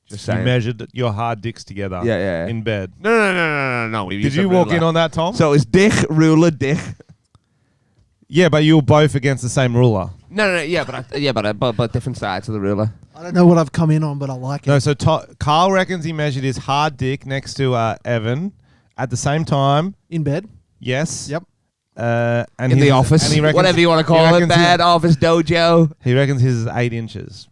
Just saying.
You measured your hard dicks together.
Yeah.
In bed.
No.
Did you walk in on that, Tom?
So it's dick, ruler, dick.
Yeah, but you were both against the same ruler.
No. Yeah, but different sides of the ruler.
I don't know what I've come in on, but I like it.
No, so Carl reckons he measured his hard dick next to Evan at the same time.
In bed?
Yes.
Yep.
And
in the office,
and he reckons,
whatever you want to call it, bed, office, dojo.
He reckons his is 8 inches.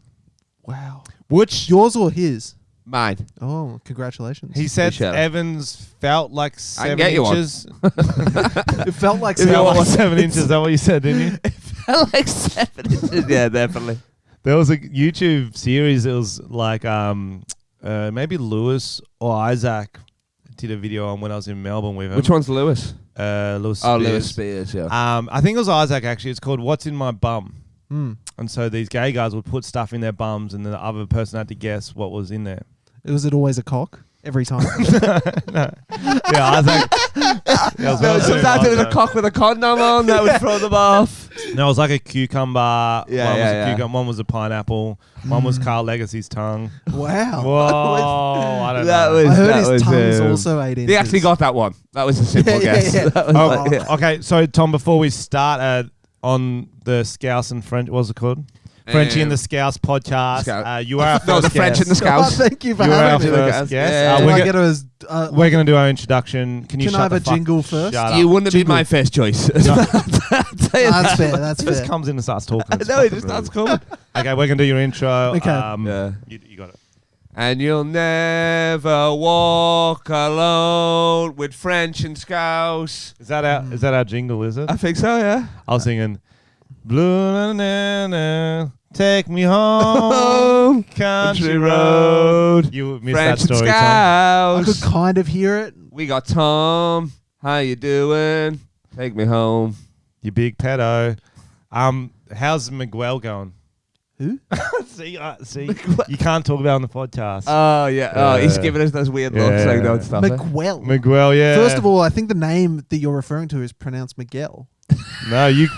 Wow.
Which
yours or his?
Mine.
Oh, congratulations.
He said Evans felt like 7 inches.
It felt like
7 inches. Is that what you said, didn't you?
It felt like 7 inches. Yeah, definitely.
There was a YouTube series. It was like maybe Lewis or Isaac did a video on when I was in Melbourne with him.
Which one's Lewis?
Lewis Spears.
Oh, Lewis Spears, yeah.
I think it was Isaac, actually. It's called What's in My Bum.
Mm.
And so these gay guys would put stuff in their bums and the other person had to guess what was in there.
Was it always a cock? Every time?
No. Yeah, Isaac.
Sometimes it was a cock with a condom on that would throw them off.
No, it was like a cucumber.
Yeah.
One was a pineapple. One was Carl Legacy's tongue.
Wow.
Whoa, I don't know.
I heard his tongue's also 8 inches.
He actually got that one. That was a simple guess.
Yeah.
Okay, so Tom, before we start on the Scouse and French, what's it called? Frenchy and the Scouse podcast. You are our first
the French and the Scouse.
Oh, thank you for
You are our
having me.
first guest.
We're
going to do our introduction. Can
I have a jingle first?
You wouldn't be my first choice.
That's fair. That's
he
fair.
just comes in and starts talking.
No, he just starts coming.
Okay, we're going to do your intro.
Okay.
You got it.
And you'll never walk alone with French and Scouse.
Is that our jingle, is it?
I think so, yeah.
I was singing Blue na, na, take me home, country road. You missed
French
that story,
and
Tom.
I could kind of hear it.
We got Tom. How you doing? Take me home.
You big pedo. How's Miguel going?
Who?
See, you can't talk about it on the podcast.
Oh, yeah. He's giving us those weird looks. Like, don't stop it.
Miguel,
yeah.
First of all, I think the name that you're referring to is pronounced Miguel.
No, you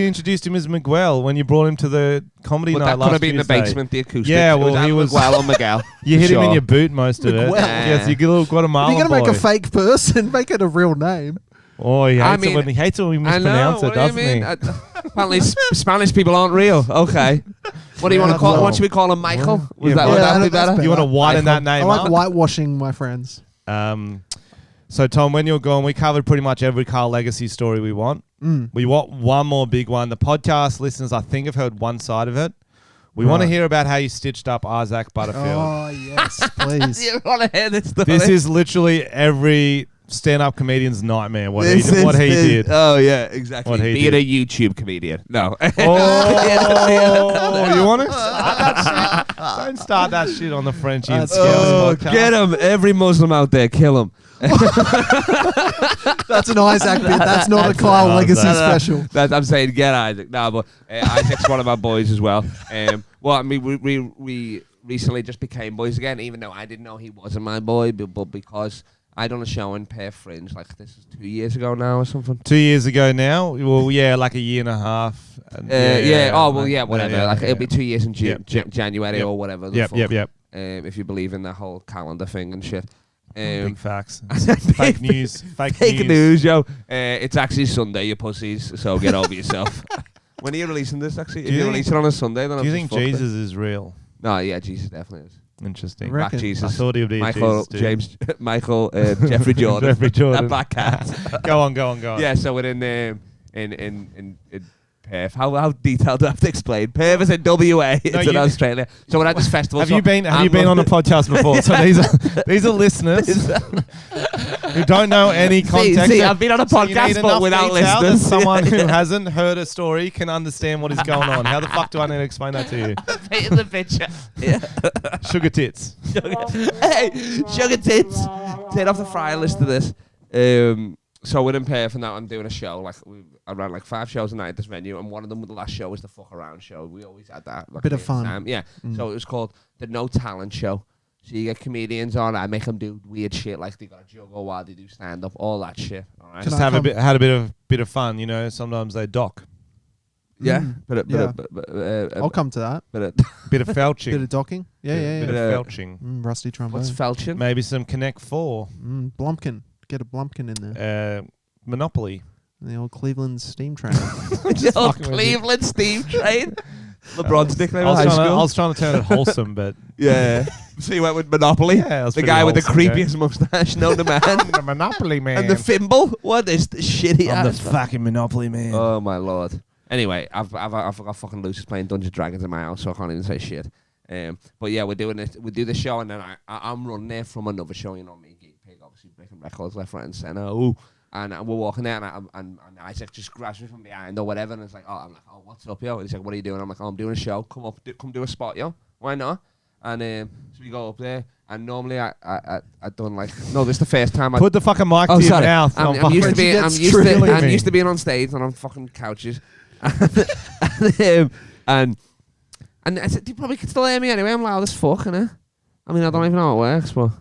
introduced him as Miguel when you brought him to the comedy night last Tuesday. That could have been
in the basement, the acoustic.
Yeah, well, he was
Miguel or Miguel.
You hit him in your boot most of it. Yes, you get a little Guatemalan boy.
If you're going to make a fake person, make it a real name.
Oh, he hates it when we mispronounce it, doesn't he?
Apparently, Spanish people aren't real. Okay. What do you want to call? What should we call him? Michael? Would that be better?
You want to widen that name
up? I like whitewashing my friends.
So, Tom, when you're gone, we covered pretty much every Carl Legacy story we want. We want one more big one. The podcast listeners, I think, have heard one side of it. We want to hear about how you stitched up Isaac Butterfield.
Oh, yes, please.
You want to hear this story?
This is literally every stand-up comedian's nightmare, what he did.
Oh, yeah, exactly. Being a YouTube comedian. No.
Oh, you want to start that shit? Don't start that shit on the Frenchy and Scouse podcast.
Get him. Every Muslim out there, kill him.
That's an Isaac bit. That's not a Carl Legacy special.
I'm saying get Isaac. No, but Isaac's one of my boys as well. Well, I mean, we recently just became boys again, even though I didn't know he wasn't my boy, but because I done a show in Perth Fringe, like this is 2 years ago now or something.
2 years ago now? Well, yeah, like a year and a half.
Whatever. It'll be 2 years in January or whatever.
Yep.
If you believe in the whole calendar thing and shit.
Big facts. Fake news.
Fake news, yo. It's actually Sunday, you pussies, so get over yourself. When are you releasing this, actually? If you release it on a Sunday, then
do you think Jesus is real?
No, yeah, Jesus definitely is.
Interesting.
Black Jesus.
I thought he would be
Michael,
Jesus,
Jeffrey Jordan.
Jeffrey Jordan.
That black cat.
Go on.
Yeah, so we're in Perth. How detailed do I have to explain? Perth is in WA. It's in Australia. So we're at this festival.
Have you been on a podcast before? So these are listeners who don't know any context.
See, I've been on a podcast but without listeners.
Someone who hasn't heard a story can understand what is going on. How the fuck do I need to explain that to you?
Paint the picture. Yeah.
Sugar tits.
Hey, sugar tits. Take off the fryer list of this. So we're in Perth and now I'm doing a show. Like I ran like 5 shows a night at this venue, and one of them, the last show, was the fuck around show. We always had that. Like,
bit of fun.
Yeah. So it was called the No Talent Show. So you get comedians on, I make them do weird shit, like they got a juggle while they do stand up, all that shit. All right.
Just had a bit of fun, you know. Sometimes they dock.
Yeah,
I'll come to that.
Bit of felching.
Bit of docking. Yeah.
Bit of felching.
Rusty trombone.
What's felching?
Maybe some Connect 4.
Blumpkin. Get a Blumpkin in there.
Monopoly.
The old Cleveland steam train.
The old Cleveland steam train. LeBron's nickname in high school.
I was trying to turn it wholesome, but
yeah. So you went with Monopoly?
Yeah,
the guy with the creepiest mustache known to man.
The Monopoly man.
And the thimble? What is the shitty
I'm
ass?
the fucking Monopoly man.
Oh my lord. Anyway, I've got fucking Lucius playing Dungeons and Dragons in my house, so I can't even say shit. But yeah, we're doing it. We do the show, and then I'm running there from another show. You know me, Geek Pig, obviously breaking records left, right, and centre. Ooh. And we're walking there, and Isaac just grabs me from behind or whatever, and it's like, I'm like, what's up, yo? And he's like, what are you doing? I'm like, I'm doing a show. Come do a spot, yo. Why not? And so we go up there, and normally I done like, no, this is the first time I
put the fucking mic to your mouth.
I'm used to being on stage and on fucking couches, and I said, you probably can still hear me anyway. I'm loud as fuck, innit? I mean, I don't even know how it works, but.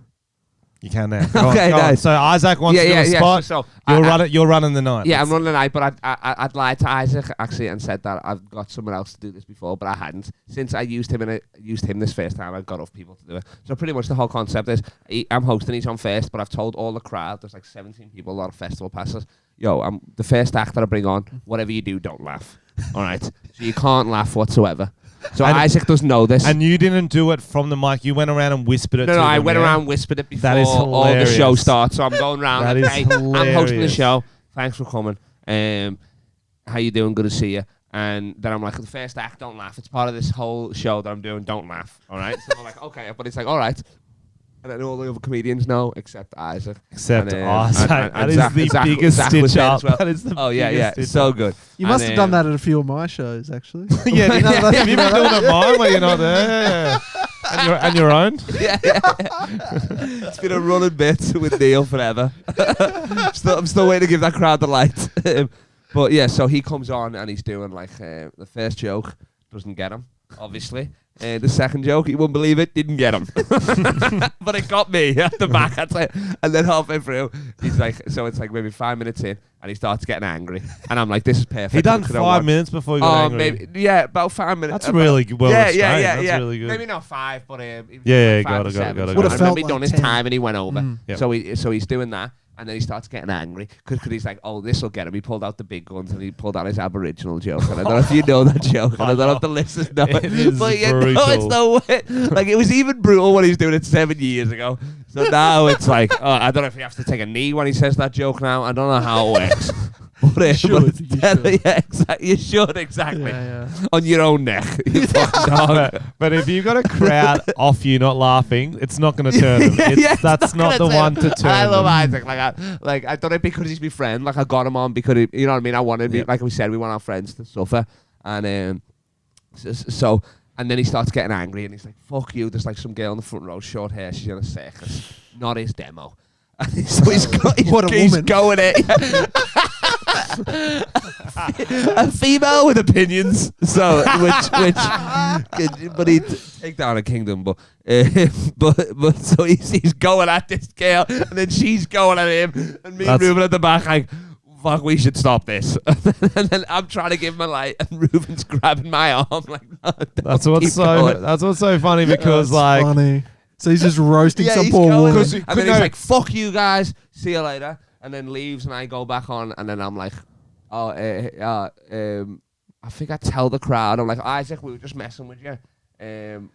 You can now.
Okay, nice.
So Isaac wants to do a spot.
So
you're running the night.
Yeah, I'm running the night, but I'd lied to Isaac actually and said that I've got someone else to do this before, but I hadn't. Since I used him this first time, I've got off people to do it. So pretty much the whole concept is I'm hosting, he's on first, but I've told all the crowd, there's like 17 people, a lot of festival passes. Yo, I'm the first act that I bring on. Whatever you do, don't laugh. All right. So you can't laugh whatsoever. So Isaac doesst know this.
And you didn't do it from the mic. You went around and whispered it to them.
No, I went around and whispered it before all the show starts. So I'm going around.
That is hilarious.
I'm hosting the show. Thanks for coming. How you doing? Good to see you. And then I'm like, the first act, don't laugh. It's part of this whole show that I'm doing. Don't laugh. All right? So I'm like, okay. But it's like, all right. And then all the other comedians know, except Isaac.
Except Isaac. That is the biggest stitch up.
Well.
That is the
biggest so good.
You must have done that at a few of my shows, actually.
Yeah, have you been doing it mine where you're not there? And your own?
Yeah. It's been a running bit with Neil forever. I'm still waiting to give that crowd the light. But yeah, so he comes on and he's doing like the first joke doesn't get him, obviously. The second joke, you wouldn't believe it, didn't get him. But it got me at the back. And then halfway through, he's like, so it's like maybe 5 minutes in, and he starts getting angry. And I'm like, this is perfect.
He done 5 minutes before he got angry?
Maybe, about 5 minutes.
That's really well restrained.
Yeah.
Really good.
Maybe not 5, but
got it.
I remember he done his time and he went over.
Yep.
So he's doing that. And then he starts getting angry because he's like, oh, this will get him. He pulled out the big guns and he pulled out his Aboriginal joke. And I don't know if you know that joke. And I don't know if the listeners know it. But yeah, no, it's no way. Like, it was even brutal when he was doing it 7 years ago. So now it's like, I don't know if he has to take a knee when he says that joke now. I don't know how it works. You should, exactly. Yeah. On your own neck, you fucking dog.
But if you've got a crowd off you not laughing, it's not going to turn them. That's not the one to turn.
I love Isaac. Like I don't know, because he's my friend. Like, I got him on because you know what I mean. I wanted, like we said, we want our friends to suffer, and so. And then he starts getting angry, and he's like, "Fuck you!" There's like some girl in the front row, short hair. She's in a circus. Not his demo. And so he's going it. A female with opinions. So but he'd take down a kingdom. But so he's going at this girl, and then she's going at him, and me and Ruben at the back like, fuck, we should stop this. And then I'm trying to give him a light, and Ruben's grabbing my arm like, no, that's what's
so funny, because like
funny. So he's just roasting some poor woman.
And then he's like, fuck you guys, see you later, and then leaves, and I go back on, and then I'm like, I think I tell the crowd, I'm like, Isaac, we were just messing with you.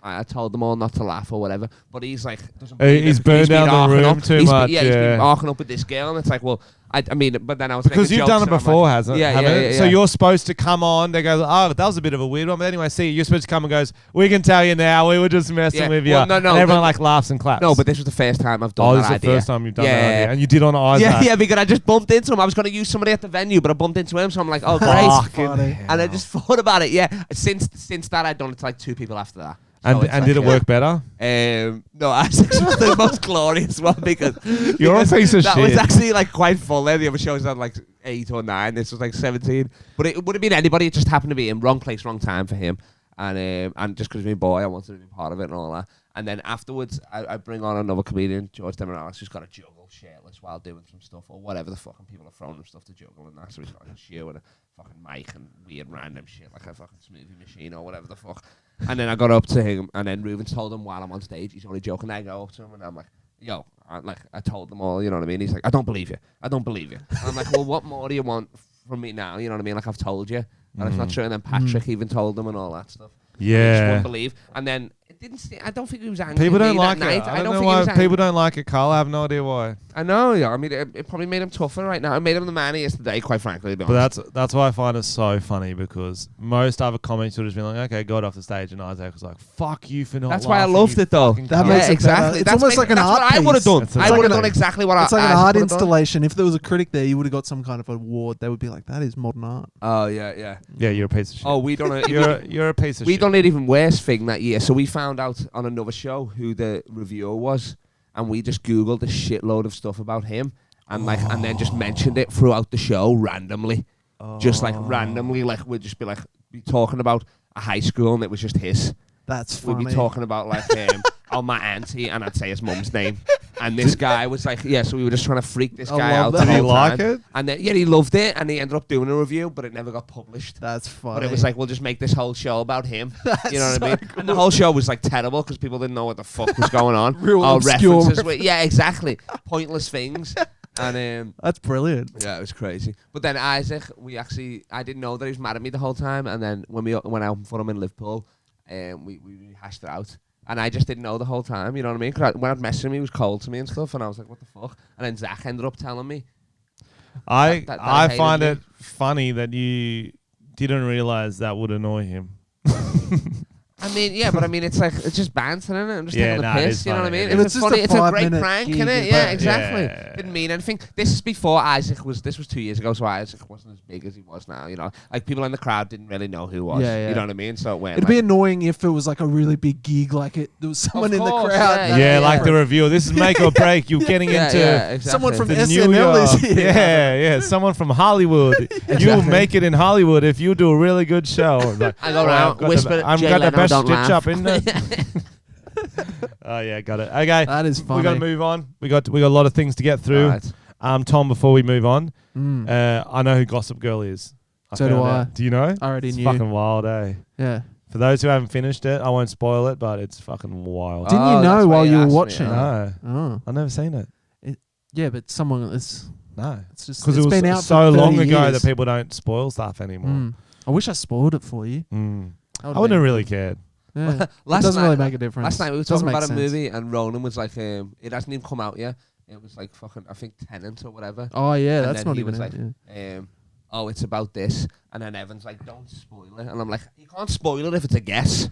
I told them all not to laugh or whatever, but he's like,
he's burned down the room too much.
He's been arcing up with this girl, and it's like, well, I mean, but then I was
because you've done it before, like, hasn't it?
Yeah.
So you're supposed to come on. They go, oh, that was a bit of a weird one. But anyway, see, you're supposed to come and goes, we can tell you now, we were just messing with you. Well, no, and everyone like laughs and claps.
No, but this was the first time I've done that idea.
This is the first time you've done that idea. And you did on Isaac.
Yeah, because I just bumped into him. I was going to use somebody at the venue, but I bumped into him, so I'm like, oh, great. And I just thought about it. Yeah, since that I'd done it to like 2 people after that.
And did it work better?
No, Isaac's was the most glorious one because
You're a piece of
that
shit.
was actually like quite full. The other shows had like 8 or 9. This was like 17. But it would have been anybody. It just happened to be in wrong place, wrong time for him. And just because he's my boy, I wanted to be part of it and all that. And then afterwards, I bring on another comedian, George Demorales, who's got a juggle shirtless while doing some stuff or whatever the fucking people are throwing him stuff to juggle and that. So he's got like a shoe and a fucking mic and weird random shit like a fucking smoothie machine or whatever the fuck. And then I got up to him, and then Reuben told him while I'm on stage, he's only joking. I go up to him and I'm like, yo, I told them all, you know what I mean? He's like, I don't believe you. I don't believe you. And I'm like, well, what more do you want from me now? You know what I mean? Like, I've told you. And it's not true. And then Patrick even told them and all that stuff.
Yeah.
Just wouldn't believe. And then it didn't. I don't think he was angry.
People don't like
that
it.
night.
I don't know why people don't like it, Carl. I have no idea why.
I know. Yeah. I mean, it probably made him tougher right now. It made him the man he is today, quite frankly.
But that's why I find it so funny because most other comics would just be like, okay, got off the stage, and Isaac was like, fuck you for not.
That's why I
laughing,
loved it though.
That makes it
exactly.
It's almost like an art piece.
I would have done. I would have done exactly what
it's like an
Isaac
art
would've done.
installation. If there was a critic there, you would have got some kind of award. They would be like, that is modern art.
Oh yeah.
Yeah, you're a piece of shit.
Oh, we done it.
You're a piece of
We
shit.
done it even worse thing that year. So we found out on another show who the reviewer was, and we just Googled a shitload of stuff about him, and and then just mentioned it throughout the show randomly, just like randomly, like we'd just be talking about a high school, and it was just his.
That's funny.
We'd be talking about like my auntie, and I'd say his mum's name. And this guy was like, yeah, so we were just trying to freak this guy out.
that.
the
Did he
whole
like
time.
it?
And then, yeah, he loved it, and he ended up doing a review, but it never got published.
That's funny.
But it was like, we'll just make this whole show about him.
That's
You know what
so
I mean?
cool.
And the whole show was like terrible because people didn't know what the fuck was going on.
Real
All
obscure
references. Yeah, exactly. Pointless things. And
That's brilliant.
yeah, it was crazy. But then Isaac, I didn't know that he was mad at me the whole time. And then when we went out for him in Liverpool, we hashed it out. And I just didn't know the whole time, you know what I mean? Because when I'd messaged him, he was cold to me and stuff, and I was like, what the fuck? And then Zach ended up telling me.
I
hated
find
me.
it funny that you didn't realize that would annoy him.
I mean, yeah, but I mean, it's like, it's just banter, isn't it? I'm just taking the
it
piss,
is
you know what I
funny.
mean?
It
is.
It's
It's just a
it's a great
5-minute
prank,
gig,
isn't it?
but-
Yeah, exactly.
Yeah.
Didn't mean anything. This is before this was 2 years ago, so Isaac wasn't as big as he was now, you know? Like, people in the crowd didn't really know who he was,
Yeah.
you know what I mean? So it went
It'd be annoying if it was like a really big gig, like there was someone in the
course,
crowd.
yeah,
Yeah, like the reviewer. This is make or break. You're getting into
exactly.
Someone from
the
SNL
New York.
is here.
Yeah. Someone from Hollywood. You'll make it in Hollywood if you do a really good show. Like,
I go around, whisper,
I've
Jay
got the
Leno,
best
don't
stitch
laugh.
up in there. Oh yeah, got it. Okay,
That is funny.
we got to move on. We got a lot of things to get through.
Right.
Tom, before we move on,
Mm.
I know who Gossip Girl is.
So
found
do I.
out. Do you know?
I already
It's
knew.
fucking wild, eh?
Yeah.
For those who haven't finished it, I won't spoil it, but it's fucking wild.
Didn't you
Oh,
know
that's
while
why
you were
asked me,
watching?
yeah.
No,
Oh.
I've never seen it.
Yeah, but someone is.
No,
It's just
because
it's
it was
been out
so
for 30
long ago
years.
that people don't spoil stuff anymore.
Mm. I wish I spoiled it for you.
Mm.
That
I
would've
wouldn't
been-
really cared.
Yeah. It
Last
doesn't
night-
really make a difference.
Last night we were
Doesn't
talking about
make
a
sense.
movie, and Ronan was like, it hasn't even come out yet. It was like fucking, I think, Tenant or whatever.
Oh yeah,
And
that's
then
not
he
even
was
it.
like,
yeah.
Oh, it's about this. And then Evan's like, don't spoil it. And I'm like, you can't spoil it if it's a guess.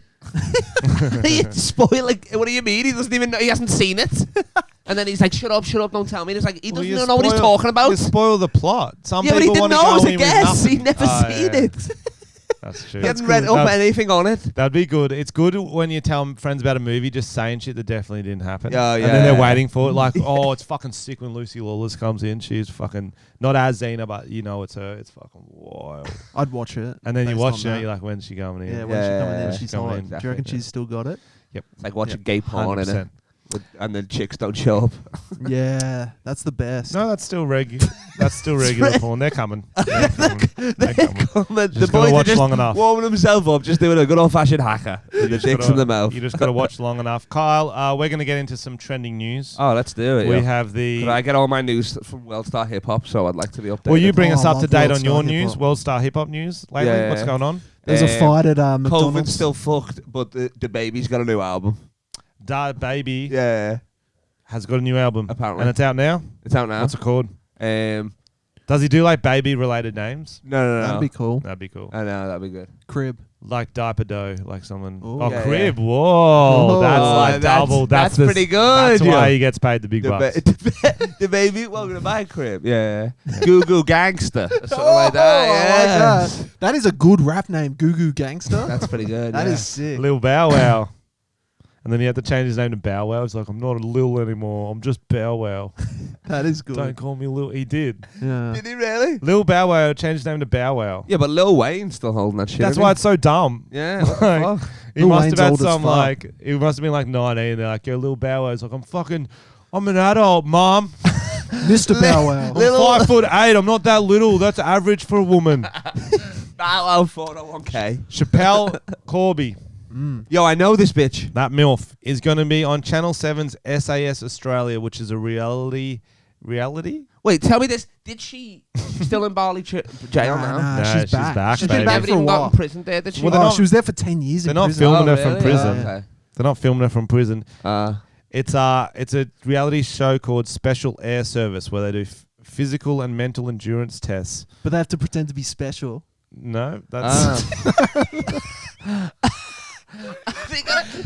You spoil it. What do you mean? He doesn't even know. He hasn't seen it. And then he's like, shut up, don't tell me. And it's like, he
Well,
doesn't
you
even know what he's
spoil-
talking about.
You spoil the plot. Some
Yeah, but he
people
didn't
want to
know it
go
was a
in with
guess.
nothing.
He'd never
Oh,
seen
yeah.
it.
That's true.
He hadn't read up anything on it.
That'd be good. It's good when you tell friends about a movie just saying shit that definitely didn't happen.
Yeah,
And
yeah,
then they're
yeah.
waiting for it. Like, oh, it's fucking sick when Lucy Lawless comes in. She's fucking not as Xena, but you know it's her. It's fucking wild.
I'd watch it.
And then you
based
watch
on
it,
that.
you're like, when's she coming in?
Yeah, when she's coming in,
Yeah,
she's
coming
hot.
in.
Do you reckon
Exactly.
she's still got it?
It's like watching gay porn in it.
100%.
And then chicks don't show up.
Yeah, that's the best.
No, that's still regular. That's still regular porn. They're coming. They're coming. They're coming.
The
Just gotta
boys are
watch
just
long enough.
warming themselves up, just doing a good old-fashioned hacker with the dicks in the mouth.
You just got to watch long enough. Kyle, we're going to get into some trending news.
Oh, let's do it.
We
yeah.
have the...
Could I get all my news from World Star Hip Hop? So I'd like to be updated.
Will you bring
Oh,
us
I
up to
love
date
World
on your
Star
news,
Hip-Hop.
World Star Hip Hop news lately?
Yeah.
What's going on?
There's a fight at
COVID's
McDonald's.
still fucked, but the baby's got a new album.
Da Baby
Yeah,
has got a new album.
Apparently.
And it's out now?
it's out now.
What's it called?
Um,
Does he do like baby-related names?
no.
That'd be cool.
That'd be cool.
I know that'd be good.
Crib.
Like Diaper Dough, like someone...
Ooh.
Oh,
Yeah,
Crib.
yeah.
Whoa.
Oh,
That's like
that's-
double.
that's
the-
pretty good,
That's why
yeah.
he gets paid the big bucks.
The baby welcome to my crib. Yeah, Goo Goo Gangster, or something like that.
I like
Yeah,
that. That is a good rap name, Goo Goo Gangster.
that's pretty good.
That
yeah.
is sick.
Lil Bow Wow. And then he had to change his name to Bow Wow. He's like, I'm not a Lil anymore. I'm just Bow Wow.
That is good.
Don't call me Lil. He did.
Yeah.
Did he really?
Lil Bow Wow changed his name to Bow Wow.
Yeah, but Lil Wayne's still holding that shit.
That's why it's so dumb.
Yeah. What the
Like,
fuck?
He
Lil
must
Wayne's
have had
old as
some
fuck.
like, he must have been like 19. They're like, yo, Lil Bow Wow's like, I'm an adult, Mom.
Mr. Bow Wow.
I'm 5'8". I'm not that little. That's average for a woman.
Bow Wow 401k.
Chappelle Corby.
Yo, I know this bitch.
That MILF is going to be on Channel 7's SAS Australia, which is a reality?
Wait, tell me this. Did she still in Bali jail now?
Nah,
No,
she's back.
baby.
She's been back
Never
for a
even got
while.
in prison there, did she?
Well, they're not-
She was there for 10 years
They're
in
not
prison.
filming her
really?
from prison.
Okay.
They're not filming her from prison.
Uh,
It's a reality show called Special Air Service where they do physical and mental endurance tests.
But they have to pretend to be special.
No, that's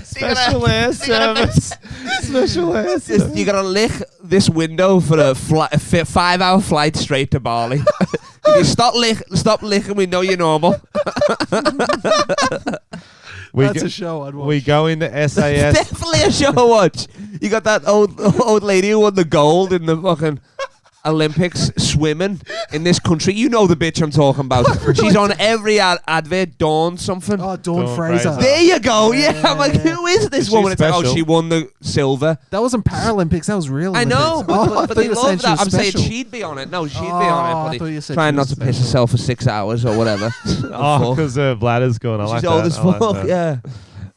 Special
Air Service. Special Air Service.
You gotta lick this window for a 5-hour flight straight to Bali. If you stop licking, we know you're normal.
That's a show I'd watch.
We go into SAS.
Definitely a show to watch. You got that old lady who won the gold in the fucking Olympics swimming in this country. You know the bitch I'm talking about. She's on every advert. Dawn something.
Oh, Dawn
Dawn
Fraser.
Fraser.
There you go. Yeah. I'm like, who is this
She's
woman? It's like,
special.
she won the silver.
That wasn't Paralympics. That was real.
I know,
Olympics. I
but
thought
they
you were
love
saying she
that.
was
I'm saying
special.
she'd be on it. No, she'd be
Oh,
on
I
it.
thought
But
you said
trying
she
not
was
to piss
special.
herself for 6 hours or whatever.
Oh, because her bladder's gone. I like
She's
that.
old as
I like
fuck.
that.
Yeah.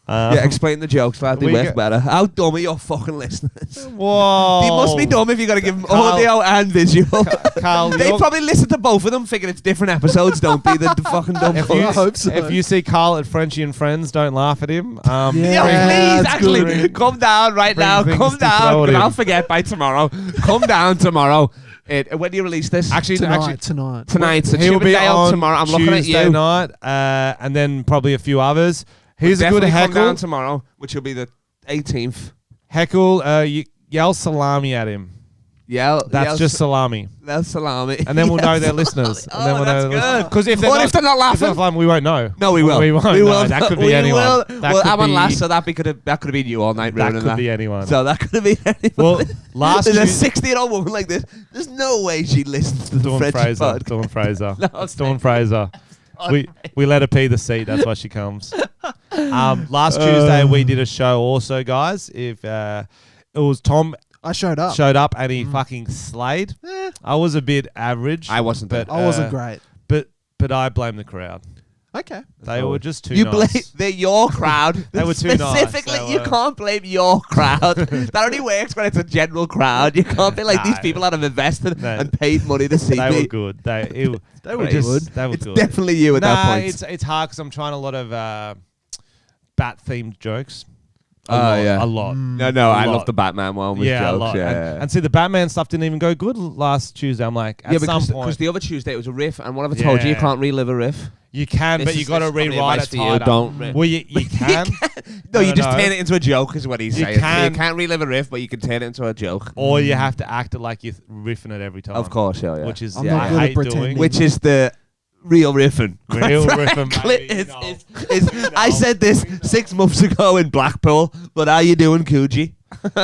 Yeah, explain the jokes, lad. They
we
work
get-
better. How dumb are your fucking listeners?
Whoa.
They must be dumb if you got to give them
Carl-
audio and visual.
Carl,
They
you're-
probably listen to both of them, thinking it's different episodes, don't they? The fucking dumb
if
fucks.
you,
I hope so.
if you see Carl at Frenchy and Friends, don't laugh at him.
Yeah.
Yeah,
that's
please, actually,
good.
come down right
Bring
now.
things
Come
to
down,
throw at
'cause I'll
him.
forget by tomorrow. Come down tomorrow. When do you release this?
Actually,
Tonight.
Tonight. So
he'll
Tube
be
Day out
on
tomorrow. I'm looking at
Tuesday
you.
night, and then probably a few others. Here's a good
Definitely come down
heckle.
tomorrow, which will be the 18th.
Heckle, yell salami at him.
Yeah,
That's just salami.
that's salami.
And then we'll know their
Salami.
listeners.
Oh,
And then we'll
that's
know
good.
Because if they're
What
not,
if they're not
if they're
laughing?
laughing, we won't know.
No, we will.
We won't.
We
know.
will.
That could
We
be anyone.
will.
That
Well,
could
I'm on
be-
last, so that could have been you all night.
That
ruining
could be anyone.
So that could have been anyone.
Well, last
There's a
Tuesday,
60-year-old woman like this. There's no way she listens to the
Dawn
French
Fraser.
podcast.
Dawn Fraser.
No,
It's Dawn Fraser. We let her pee the seat. That's why she comes. Last Tuesday we did a show also, guys. If it was Tom
I showed up.
showed up and he fucking slayed. I was a bit average.
I wasn't there.
I wasn't great.
But I blame the crowd.
Okay.
They were just too
You
nice.
blame they're your crowd.
They were too nice.
Specifically,
They
you
were.
can't blame your crowd. That only works when it's a general crowd. You can't be like these
No.
people that have invested
No.
and paid money to see
They
me.
were good. They were
good.
They were
It's
good.
definitely you at that point.
It's hard because I'm trying a lot of bat themed jokes.
Oh, yeah.
A lot.
No,
A
I
lot.
love the Batman one with
Yeah, a
jokes.
lot.
Yeah,
And see, the Batman stuff didn't even go good last Tuesday. I'm like, at some
because
point,
the other Tuesday it was a riff, and what have I told you? You
Yeah.
can't relive a riff.
you can,
This
but you
is-
got to
this is probably
rewrite
advice
it
for you.
harder.
Don't ri-
Well, you can.
No, you just
no.
turn it into a joke, is what he's
You
saying.
can-
You can't relive a riff, but you can turn it into a joke.
Or you have to act it like you're riffing it every time.
Of course, yeah.
Which is
I'm
not
I
good at
hate
pretending.
doing.
Which is the real riffing.
Real riffing, baby,
It's-
no.
it's- I said this 6 months ago in Blackpool, but how you doing, Coogee?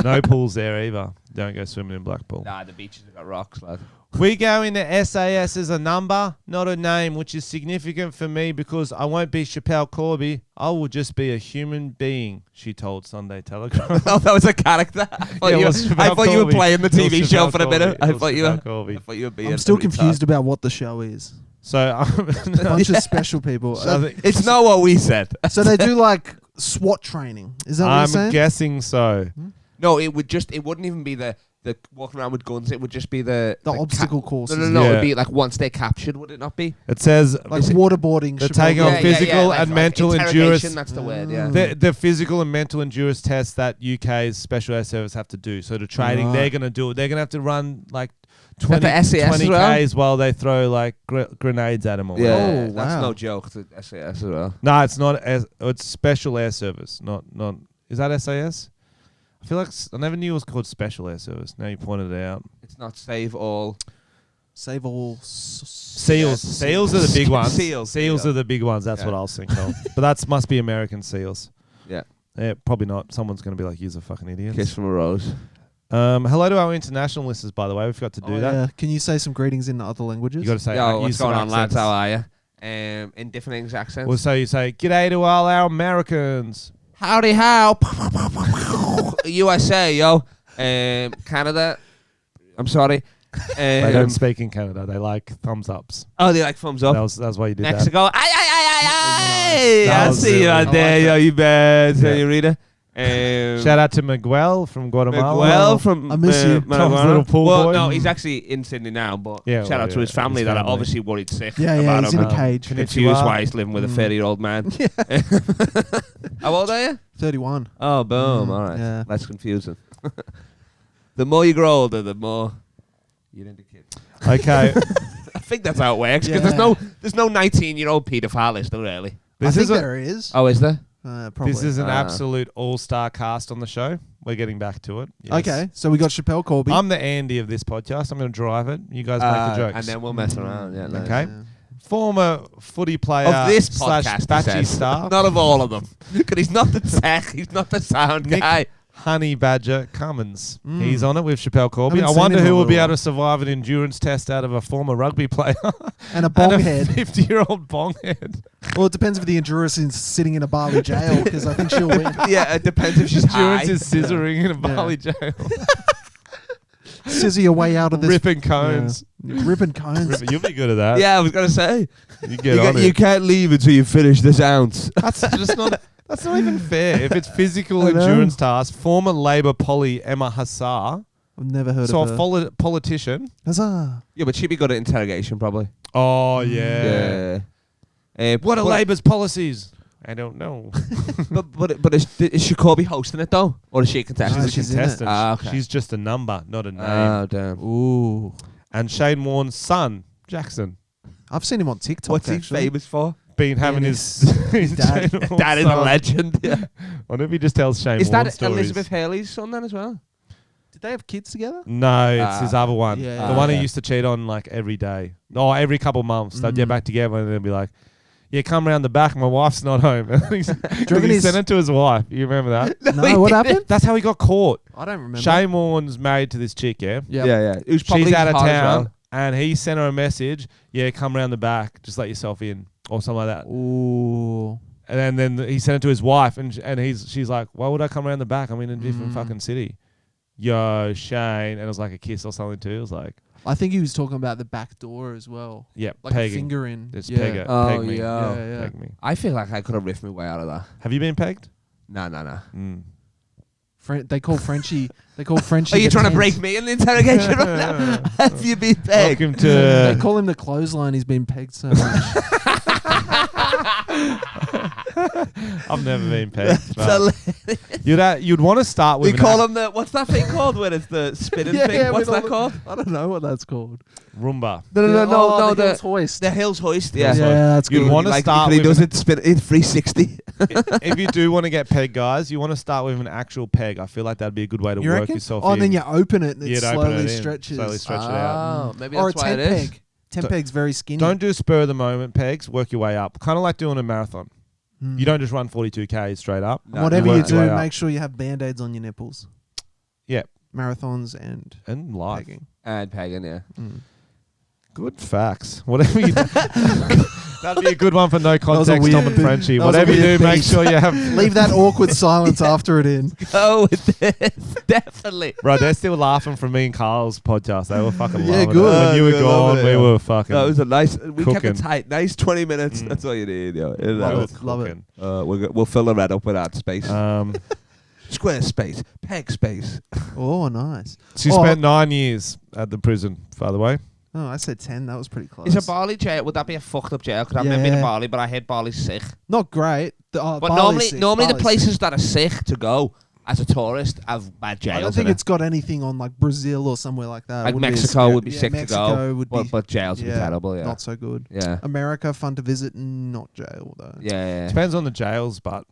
No pools there either. Don't go swimming in Blackpool.
Nah, the beaches have got rocks, lad.
We go into SAS as a number, not a name, which is significant for me because I won't be Chappelle Corby. I will just be a human being, she told Sunday Telegraph.
Oh, that was a character. I thought,
Yeah, it
you,
was
I
Chappelle
thought you were
Corby.
playing the
It was
TV show
Chappelle
for a minute.
Corby.
I
It was
thought you
Chappelle
were.
Corby.
I thought you were being.
I'm still
a retard.
confused about what the show is.
So
A bunch of special people.
So I think-
It's not what we said.
So they do like SWAT training. Is that what you're
I'm
saying?
guessing so.
No, it wouldn't even be the walking around with guns. It would just be the
obstacle courses.
No.
Yeah.
It'd be like once they're captured, would it not be?
It says
Like waterboarding.
They're
Chappelle
taking on
Corby.
physical and mental
interrogation,
endurance.
That's the word. Yeah.
the physical and mental endurance tests that UK's Special Air Service have to do. So the training,
Right.
they're going to do it. They're going to have to run like
that
20,
for SAS
20
as well?
Ks while they throw like grenades at them. Or
Yeah,
whatever.
Oh,
that's
wow.
no joke to SAS as well.
No, it's not. It's Special Air Service. Not. Is that SAS? I feel like I never knew it was called Special Air Service. Now you pointed it out.
It's not save all.
Save all.
Seals. Seals are the big ones.
Seals.
Seals are the big ones. That's
Yeah.
what I was thinking of. But that must be American seals.
Yeah.
Yeah, probably not. Someone's going to be like, "You're a fucking idiot."
Kiss from a rose.
Hello to our international listeners, by the way. We forgot to do that.
Yeah. Can you say some greetings in other languages?
You got to say,
Yo,
use
what's
some
going on, lads?
accents.
How are you? In different English accents.
Well, so you say, "G'day to all our Americans."
Howdy how. USA, yo. Canada. I'm sorry.
They don't speak in Canada. They like thumbs ups.
Oh, they like thumbs up.
That's why you did
Mexico. Ay, ay, ay, ay,
That
ay. I
was
see you
really-
out there, yo, you bad,
Yeah.
senorita.
that. Shout out to Miguel from Guatemala.
Miguel from
I miss you.
Tom's little pool
well,
boy.
no, he's actually in Sydney now, but
Yeah,
shout
well,
out to his
yeah,
family
his
that are
family.
obviously worried sick
Yeah,
about
he's
him.
in a cage.
Confused
Konnichiwa.
why he's living with a 30-year-old man. How old are you?
31.
Oh, boom. All right.
Yeah.
Less confusing. The more you grow older, the more you're into kids.
Okay.
I think that's how it works, because there's no 19-year-old paedophile, is there, really?
This
I
is
think
a-
there is.
Oh, is there?
Probably.
This is an
Ah.
absolute all-star cast on the show. We're getting back to it. Yes.
Okay, so we got Chappelle Colby.
I'm the Andy of this podcast. I'm going to drive it. You guys make the jokes.
And then we'll mess around. Yeah, nice.
Okay. Former footy player
Of this
slash
podcast, he
batchy
says.
star,
Not of all of them. Because he's not the tech, he's not the sound
Nick
guy.
Honey Badger Cummins.
Mm.
He's on it with Chappelle Corby.
Haven't
I
seen
wonder
him
who
in a
will be
little
able to survive an endurance test out of a former rugby player
and a bong
and a
head.
50-year-old bong head.
Well, it depends if the endurance is sitting in a Bali jail, because I think she'll win.
Yeah, it depends if she's high.
Endurance is scissoring in a Bali jail.
Scissor your way out of this.
Ripping cones.
Yeah. Ripping cones.
You'll be good at that.
Yeah, I was going to say.
You get on it.
You can't leave until you finish this ounce.
That's just not. That's not even fair. If it's physical
I know.
endurance task, former Labor Polly Emma Hassar,
I've never heard
so
of her.
a politician.
Huzzah.
Yeah, but she'd be good at interrogation, probably.
Oh yeah. What are
but,
Labor's policies? I don't know.
but is she Corby hosting it though, or is she a contestant?
No,
She's a
she's in it.
contestant.
Ah, okay.
She's just a number, not a name.
Oh damn!
Ooh.
And Shane Warne's son, Jackson,
I've seen him on TikTok.
What's he
actually.
famous for?
been having
his-
his
dad.
Shane Warne's
Dad is a
son.
legend. Yeah.
Wonder if he just tells Shane
Is
Warne
that
stories.
Elizabeth Hurley's son then as well?
Did they have kids together?
No, it's his other one.
Yeah.
The one
yeah.
he used to cheat on like every day. No, every couple months. They'd get
Mm.
back together and they'd be like, yeah, come round the back. My wife's not home.
reckon
he
he's-
sent it to his wife. You remember that?
No, what happened?
That's how he got caught.
I don't remember.
Shane Warne's married to this chick, yeah?
Yep.
Yeah. Who's probably
She's out of
hot as
town
well.
and he sent her a message. Yeah, come round the back. Just let yourself in or something like that.
Ooh.
And then he sent it to his wife and she's like, why would I come around the back? I'm in a different fucking city. Yo, Shane. And it was like a kiss or something too. It was like,
I think he was talking about the back door as well.
yeah,
Like a
pegging.
finger in.
Just
yeah.
peg it.
Oh,
Peg me.
yeah.
Yeah.
Peg me.
I feel like I could have riffed my way out of that.
Have you been pegged?
No.
Mm.
They call Frenchy. They call Frenchy.
Are you
the
trying to
tent.
break me in the interrogation right now? Have you been pegged?
Welcome
They
to...
call him the clothesline. He's been pegged so much.
I've never been pegged.
It's
but you'd want to start with
we
an
call him the, what's that thing called when it's the spinning thing? What's
with
that
all
called?
I don't know what that's called.
Rumba.
No,
the Hills hoist.
the Hills hoist.
Yeah,
Yeah.
that's
You'd
good.
want to
Like,
start
he
with
does
an-
it spin in 360.
if you do want to get pegged, guys, you want to start with an actual peg. I feel like that'd be a good way to
You
work
reckon?
yourself
Oh,
in.
and then you open it and it
You'd open
slowly
it in,
stretches.
slowly stretch it out.
Oh, maybe
Or a
that's why it
tent
is.
peg. Tent peg's very skinny.
Don't do spur of the moment pegs. Work your way up. Kind of like doing a marathon.
Mm.
You don't just run 42K straight up.
No,
Whatever
no.
you
Work your
do,
way up.
make sure you have band-aids on your nipples.
Yeah.
Marathons and
And life.
pegging.
And pagan, yeah.
Mm.
Good facts. Whatever you do. That'd be a good one for no
was a
context,
weird
Tom and
bit.
Frenchie.
That was a
Whatever you
weird
do, make
beat.
sure you have...
Leave that awkward silence after it in.
Go with this. Definitely.
Bro, they're still laughing from me and Carl's podcast. They were fucking
Yeah,
loving
good.
it. When you were
Good,
gone,
loving it,
we
yeah.
were fucking...
That was a nice. We kept
Cooking.
it tight. Nice 20 minutes.
Mm.
That's all you need. Yo.
we were
Love it.
cooking.
We'll fill the red up with ad space. Square space. Peg space.
Oh, nice.
She
Oh.
spent 9 years at the prison, by the way.
Oh, I said 10. That was pretty close.
Is a Bali jail? Would that be a fucked up jail? Because I've never been to
Yeah.
Bali, but I heard Bali's sick.
Not great.
But
Bali's sick.
normally the
Bali's
places
sick.
that are sick to go as a tourist have bad jails.
I don't think
innit?
it's got anything on like Brazil or somewhere like that.
Like
Wouldn't be
Mexico
scary.
would be
Yeah,
sick to
Mexico
go.
would be
But jails would be terrible. Yeah.
not so good.
Yeah.
America, fun to visit, not jail though.
Yeah.
Depends on the jails, but...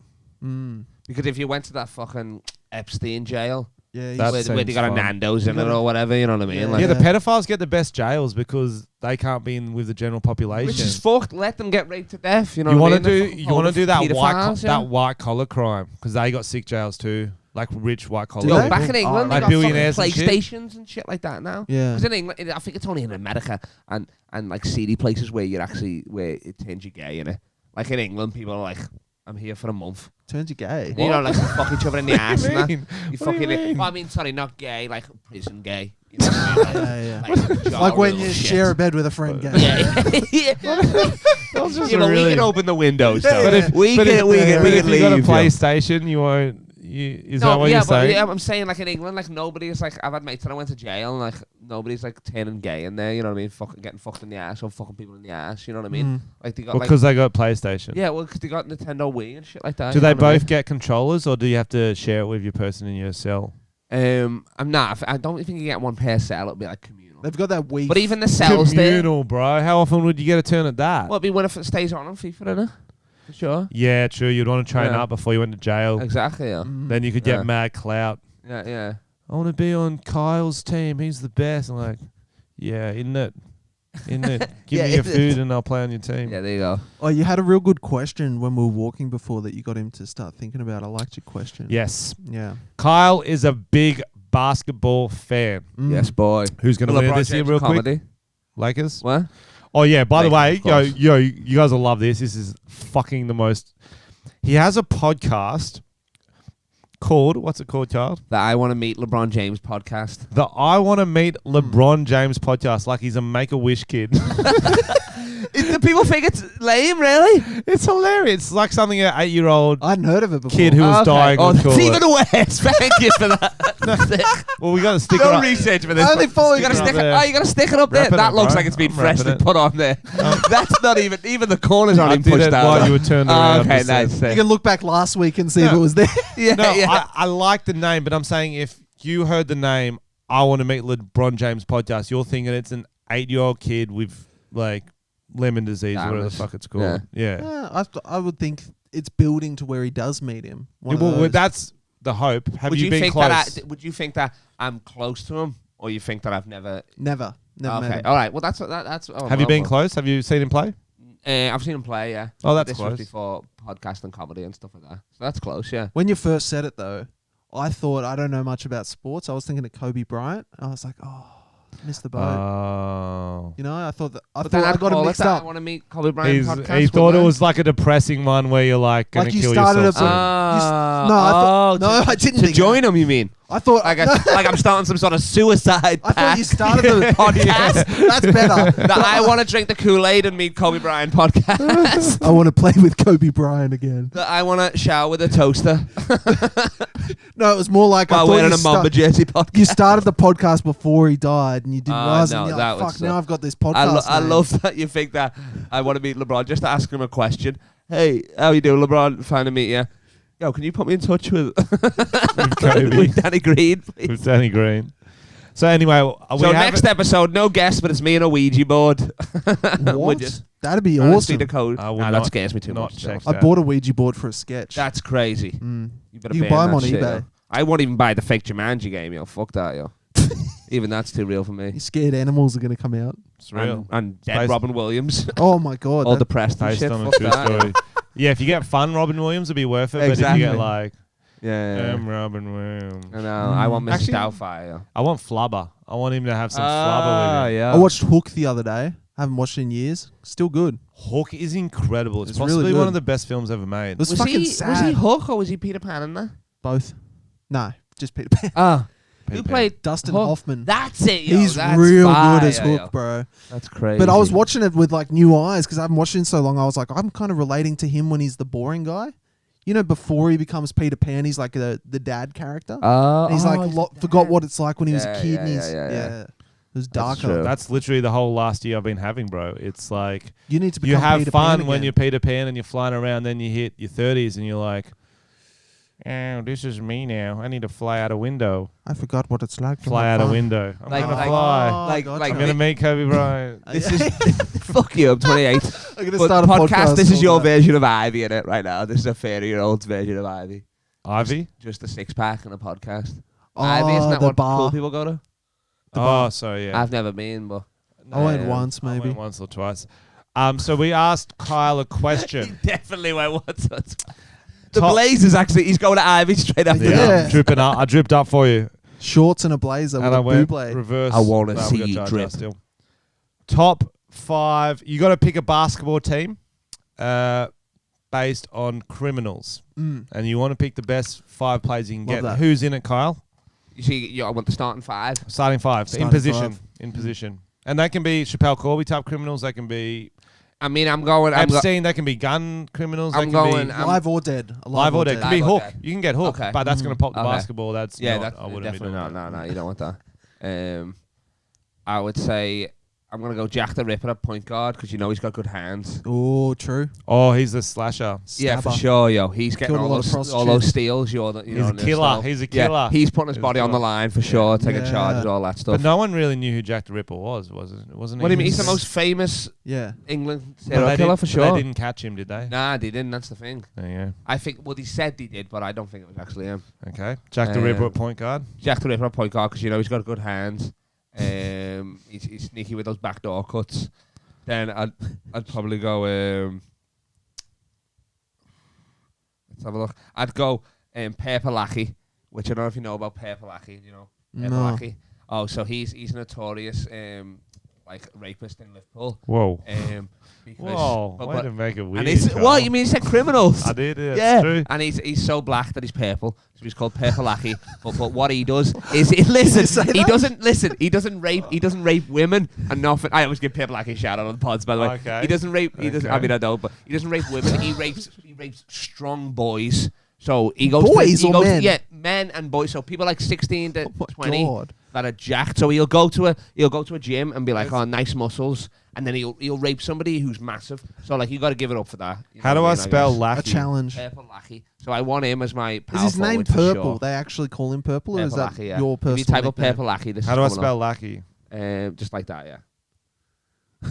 Mm.
Because if you went to that fucking Epstein jail,
Yeah,
That
where
seems
they got a
fun.
Nando's in it or whatever, you know what I mean?
Yeah.
Like,
Yeah, the pedophiles get the best jails because they can't be in with the general population.
which is fucked. Let them get raped to death. You know
you
what I
want to
mean?
do
They're fucking
you want to do that
pedophiles, yeah.
white collar crime because they got sick jails too, like rich white collar.
Do
Yo,
they?
back in England,
Like
they got fucking
billionaires and shit.
PlayStations and shit like that now.
Yeah.
Because in England, I think it's only in America and like seedy places where you're actually where it turns you gay, innit? Like in England, people are like, I'm here for a month.
Turns you gay.
You know, like you fuck each other in the ass and that.
mean?
You
What do you
fucking.
mean?
Well, I mean, sorry, not gay, like prison gay. You know what I mean?
Yeah.
Like
When
real
you
shit.
share a bed with a friend gay.
Yeah.
That's just
Yeah, but we
really-
can open the windows though.
But if
we
but
can
if
leave.
you got a
yo.
PlayStation, you won't. Is that what
yeah,
you're
but
saying?
yeah, I'm saying like in England, like nobody's like I've had mates that I went to jail and like nobody's like turning gay in there. You know what I mean? Fucking getting fucked in the ass or fucking people in the ass. You know what I mean? Like they got like
Because they got PlayStation.
yeah, well, because they got Nintendo Wii and shit like that.
Do
you
they
know what I
both get controllers, or do you have to share it with your person in your cell?
mean? I'm not. I don't think you get one per cell. It'll be like communal.
They've got that Wii.
But even the cells there.
Communal, bro. How often would you get a turn at that?
Well, it'd be when if it stays on FIFA, innit? For sure.
Yeah, true. You'd want to train
Yeah.
up before you went to jail.
Exactly. Yeah.
Then you could get
Yeah.
mad clout.
Yeah. Yeah.
I want to be on Kyle's team. He's the best. I'm like, yeah, isn't it? Isn't it? Give
Yeah,
me your
it is.
food and I'll play on your team.
Yeah. There you go.
Oh, you had a real good question when we were walking before that you got him to start thinking about. I liked your question.
Yes.
Yeah.
Kyle is a big basketball fan.
Mm.
Yes, boy.
Who's going to win this year real quick?
comedy.
Lakers?
What?
Oh, yeah. By the way,
Lakers, of
you guys will love this. This is fucking the most. He has a podcast called, what's it called, child?
The I Want to Meet LeBron James podcast.
The I Want to Meet LeBron James podcast. Like he's a Make-A-Wish kid.
Do people think it's lame, really?
It's hilarious. It's like something an 8-year-old
I hadn't heard of it before.
kid who was dying
Oh,
would call
it's
it.
even worse. Thank you for that.
Well, we got to stick it
No
up.
research for this.
I only follow
You gotta
it up
stick it.
there.
Oh, you gotta stick it up there.
Wrap it
That
up,
looks
bro.
like it's been
I'm wrapping
freshly
it.
put on there. That's not even the corners aren't
I
even
did
pushed
it
out.
while you were turned around.
Okay,
just saying.
nice.
You can look back last week and see if
No.
it was there.
Yeah,
No,
yeah.
I like the name, but I'm saying if you heard the name, I Want to Meet LeBron James podcast, you're thinking it's an 8-year-old kid with like lemon disease or whatever the
Darkness.
fuck it's called. Yeah.
I would think it's building to where he does meet him. One of
Well,
those.
that's the hope. Have
Would
you
you
been
think
close?
that? Would you think that I'm close to him, or you think that I've never?
Never met
Okay,
him.
all right. Well, that's. Oh,
Have you been
well.
close? Have you seen him play?
I've seen him play. Yeah.
Oh, that's
this
close.
was before podcast and comedy and stuff like that. So that's close. Yeah.
When you first said it though, I thought I don't know much about sports. I was thinking of Kobe Bryant. I was like, oh, missed the boat.
Oh.
You know, I thought
But then
I
I'd
got it
call
mixed
that I
up.
want to meet Kobe Bryant podcast.
He thought it
wouldn't I?
was like a depressing one where you're like gonna
Like you
kill
started
yourself.
a-
soon.
Ah,
No, I thought
oh,
no, I didn't
to
think
join him. You mean?
I thought
Like I'm starting some sort of suicide
I thought you
pact.
started the podcast. That's better.
The I want to drink the Kool-Aid and meet Kobe Bryant podcast.
I want to play with Kobe Bryant again.
The I want to shower with a toaster
No, it was more like I
while
thought
wearing
you,
a Mamba jersey podcast.
you started the podcast before he died, and you didn't realize.
no,
and you're
that
like,
would
fuck, now
suck.
I've got this podcast.
I
name.
love that you think that I want to meet LeBron just to ask him a question. Hey, how you doing, LeBron? Fine to meet you. Yo, can you put me in touch with
Kobe.
with Danny Green, please?
With Danny Green. So anyway,
So next episode, no guest, but it's me and a Ouija board. We're
What?
just
That'd be
trying to see
awesome.
the code.
I would
Nah,
not-
that scares me too
not
much.
check
so.
I bought a Ouija board for a sketch.
That's crazy.
Mm.
You better
You can
ban
buy 'em
that
on
shit,
eBay.
yo. I won't even buy the fake Jumanji game, yo. Fuck that, yo. Even that's too real for me.
You scared animals are going to come out.
It's real.
And dead
Based-
Robin Williams.
Oh my god!
All
that-
depressed and
Based
shit.
on a
Fuck
true
that, yo.
story. Yeah, if you get fun Robin Williams, it'd be worth it. But if
Exactly.
you get like,
Yeah.
I'm Robin Williams.
I know. I want Mrs.
Actually-
Doubtfire, yo.
I want flubber. I want him to have some flubber with him.
yeah.
I watched Hook the other day. Haven't watched it in years. Still good.
Hook is incredible. It's
It's
possibly
really
one
good.
of the best films ever made.
It was
Was
fucking
he
sad.
Hook or was he Peter Pan in there?
Both. No, just Peter Pan.
Ah.
Peter
Who
Pan.
played
Dustin
Hook?
Hoffman.
That's it, yo.
He's
That's
real
fire,
good as
yo.
Hook, bro.
That's crazy.
But I was watching it with like new eyes because I haven't watched it in so long. I was like, I'm kind of relating to him when he's the boring guy. You know, before he becomes Peter Pan, he's like the dad character.
Oh,
He's like forgot what it's like when he was a
Yeah,
kid.
yeah,
and he's
yeah.
It was
That's
darker.
true.
That's literally the whole last year I've been having, bro. It's like
You need to become
you have
Peter
fun
Pan
when
again.
you're Peter Pan and you're flying around. Then you hit your 30s and you're like, oh, this is me now. I need to fly out a window.
I forgot what it's like. to
Fly
have
out a
fun.
window. I'm
Like-
gonna
like-
fly.
like-
gotcha.
like
I'm gonna meet Kobe Bryant.
This is fuck you. I'm 28.
I'm gonna
But
start a podcast.
This is
called
your
that.
version of Ivy in it right now. This is a 30-year-old's version of Ivy.
Ivy.
Just a 6-pack and a podcast. Ivy, isn't that
the
what
bar.
cool people go to?
Oh, sorry, yeah.
I've never been, but
I went once,
I
maybe.
went once or twice. So we asked Kyle a question.
definitely went once or twice. The
Top-
Blazers, actually, he's going to Ivy straight after
Yeah.
that.
I'm dripping up. I dripped up for you.
Shorts and a blazer with
And
a
I went
blade.
reverse.
I wanna
No,
see
we got
you
Jar Jar
drip.
still. Top 5. You got to pick a basketball team based on criminals.
Mm.
And you want to pick the best 5 players you can
Love
get.
that.
Who's in it, Kyle?
You see, I want the starting 5.
Starting 5.
Starting
in position.
5.
In position. And that can be Chappelle Corby type criminals. They can be
I mean, I'm going.
Epstein. They can be gun criminals.
I'm
they can
going.
be
Live or dead.
live or dead. Can be
Live or
Hook.
dead.
You can get Hook,
Okay.
but that's going to pop the
Okay.
basketball. That's
Yeah,
not,
that's
I wouldn't be
definitely
doing
not.
that.
No, you don't want that. I would say I'm gonna go Jack the Ripper at point guard because you know he's got good hands.
Oh, true.
Oh, he's the slasher.
Yeah, for
Stabber.
sure, yo. He's getting
Killed a
all
lot of
those
prostitutes.
steals. You know,
He's a
and
killer.
stuff.
He's a
Yeah,
killer.
he's putting his
He's
body on the
killer.
line for sure, taking
Yeah.
charges, all that stuff.
But no one really knew who Jack the Ripper was it? Wasn't he?
What do you mean? He's the
He's-
most famous
Yeah.
England
but
serial
they
killer
didn't-
for
but
sure.
They didn't catch him, did they?
Nah, they didn't. That's the thing.
There you
I think. Well, they said they did, but I don't think it was actually him.
go. Okay. Jack the Ripper at point guard.
Jack the Ripper at point guard because you know he's got good hands. He's sneaky with those backdoor cuts. Then I'd probably go. Let's have a look. I'd go Per Palachi, which I don't know if you know about Per Palachi. You know Per
No.
Palachi? Oh, so he's a notorious like rapist in Liverpool.
Whoa.
Because,
Whoa.
but-
Way
but-
to make it weird.
and he's
Carl.
what you mean? He said criminals.
I did. Yeah.
Yeah,
It's true.
and he's so black that he's purple, so he's called Purple-Lackey. but what he does is listen. He doesn't rape women and nothing. I always give Purple-Lackey a shout out on the pods, by the way.
Okay.
He doesn't rape. He doesn't. I
Okay.
mean, I don't, but he doesn't rape women. He rapes strong boys. So he goes
Boys
to,
or men?
yeah, men and boys. So people like 16 to
Oh my
20
God.
that are jacked. So he'll go to a gym and be like, oh, nice muscles, and then he'll rape somebody who's massive. So like you got to give it up for that. You
How
know
do
what
I
mean,
spell
guess.
A
Lackey?
challenge.
Purple-Lackey. So I want him as my power
Is his name
forward for
Purple?
sure.
They actually call him Purple, or is that
Purple-Lackey, yeah.
your personal
If you type up
nickname?
Purple-Lackey, this
How
is
do I
coming
spell Lackey?
up. Just like that, yeah.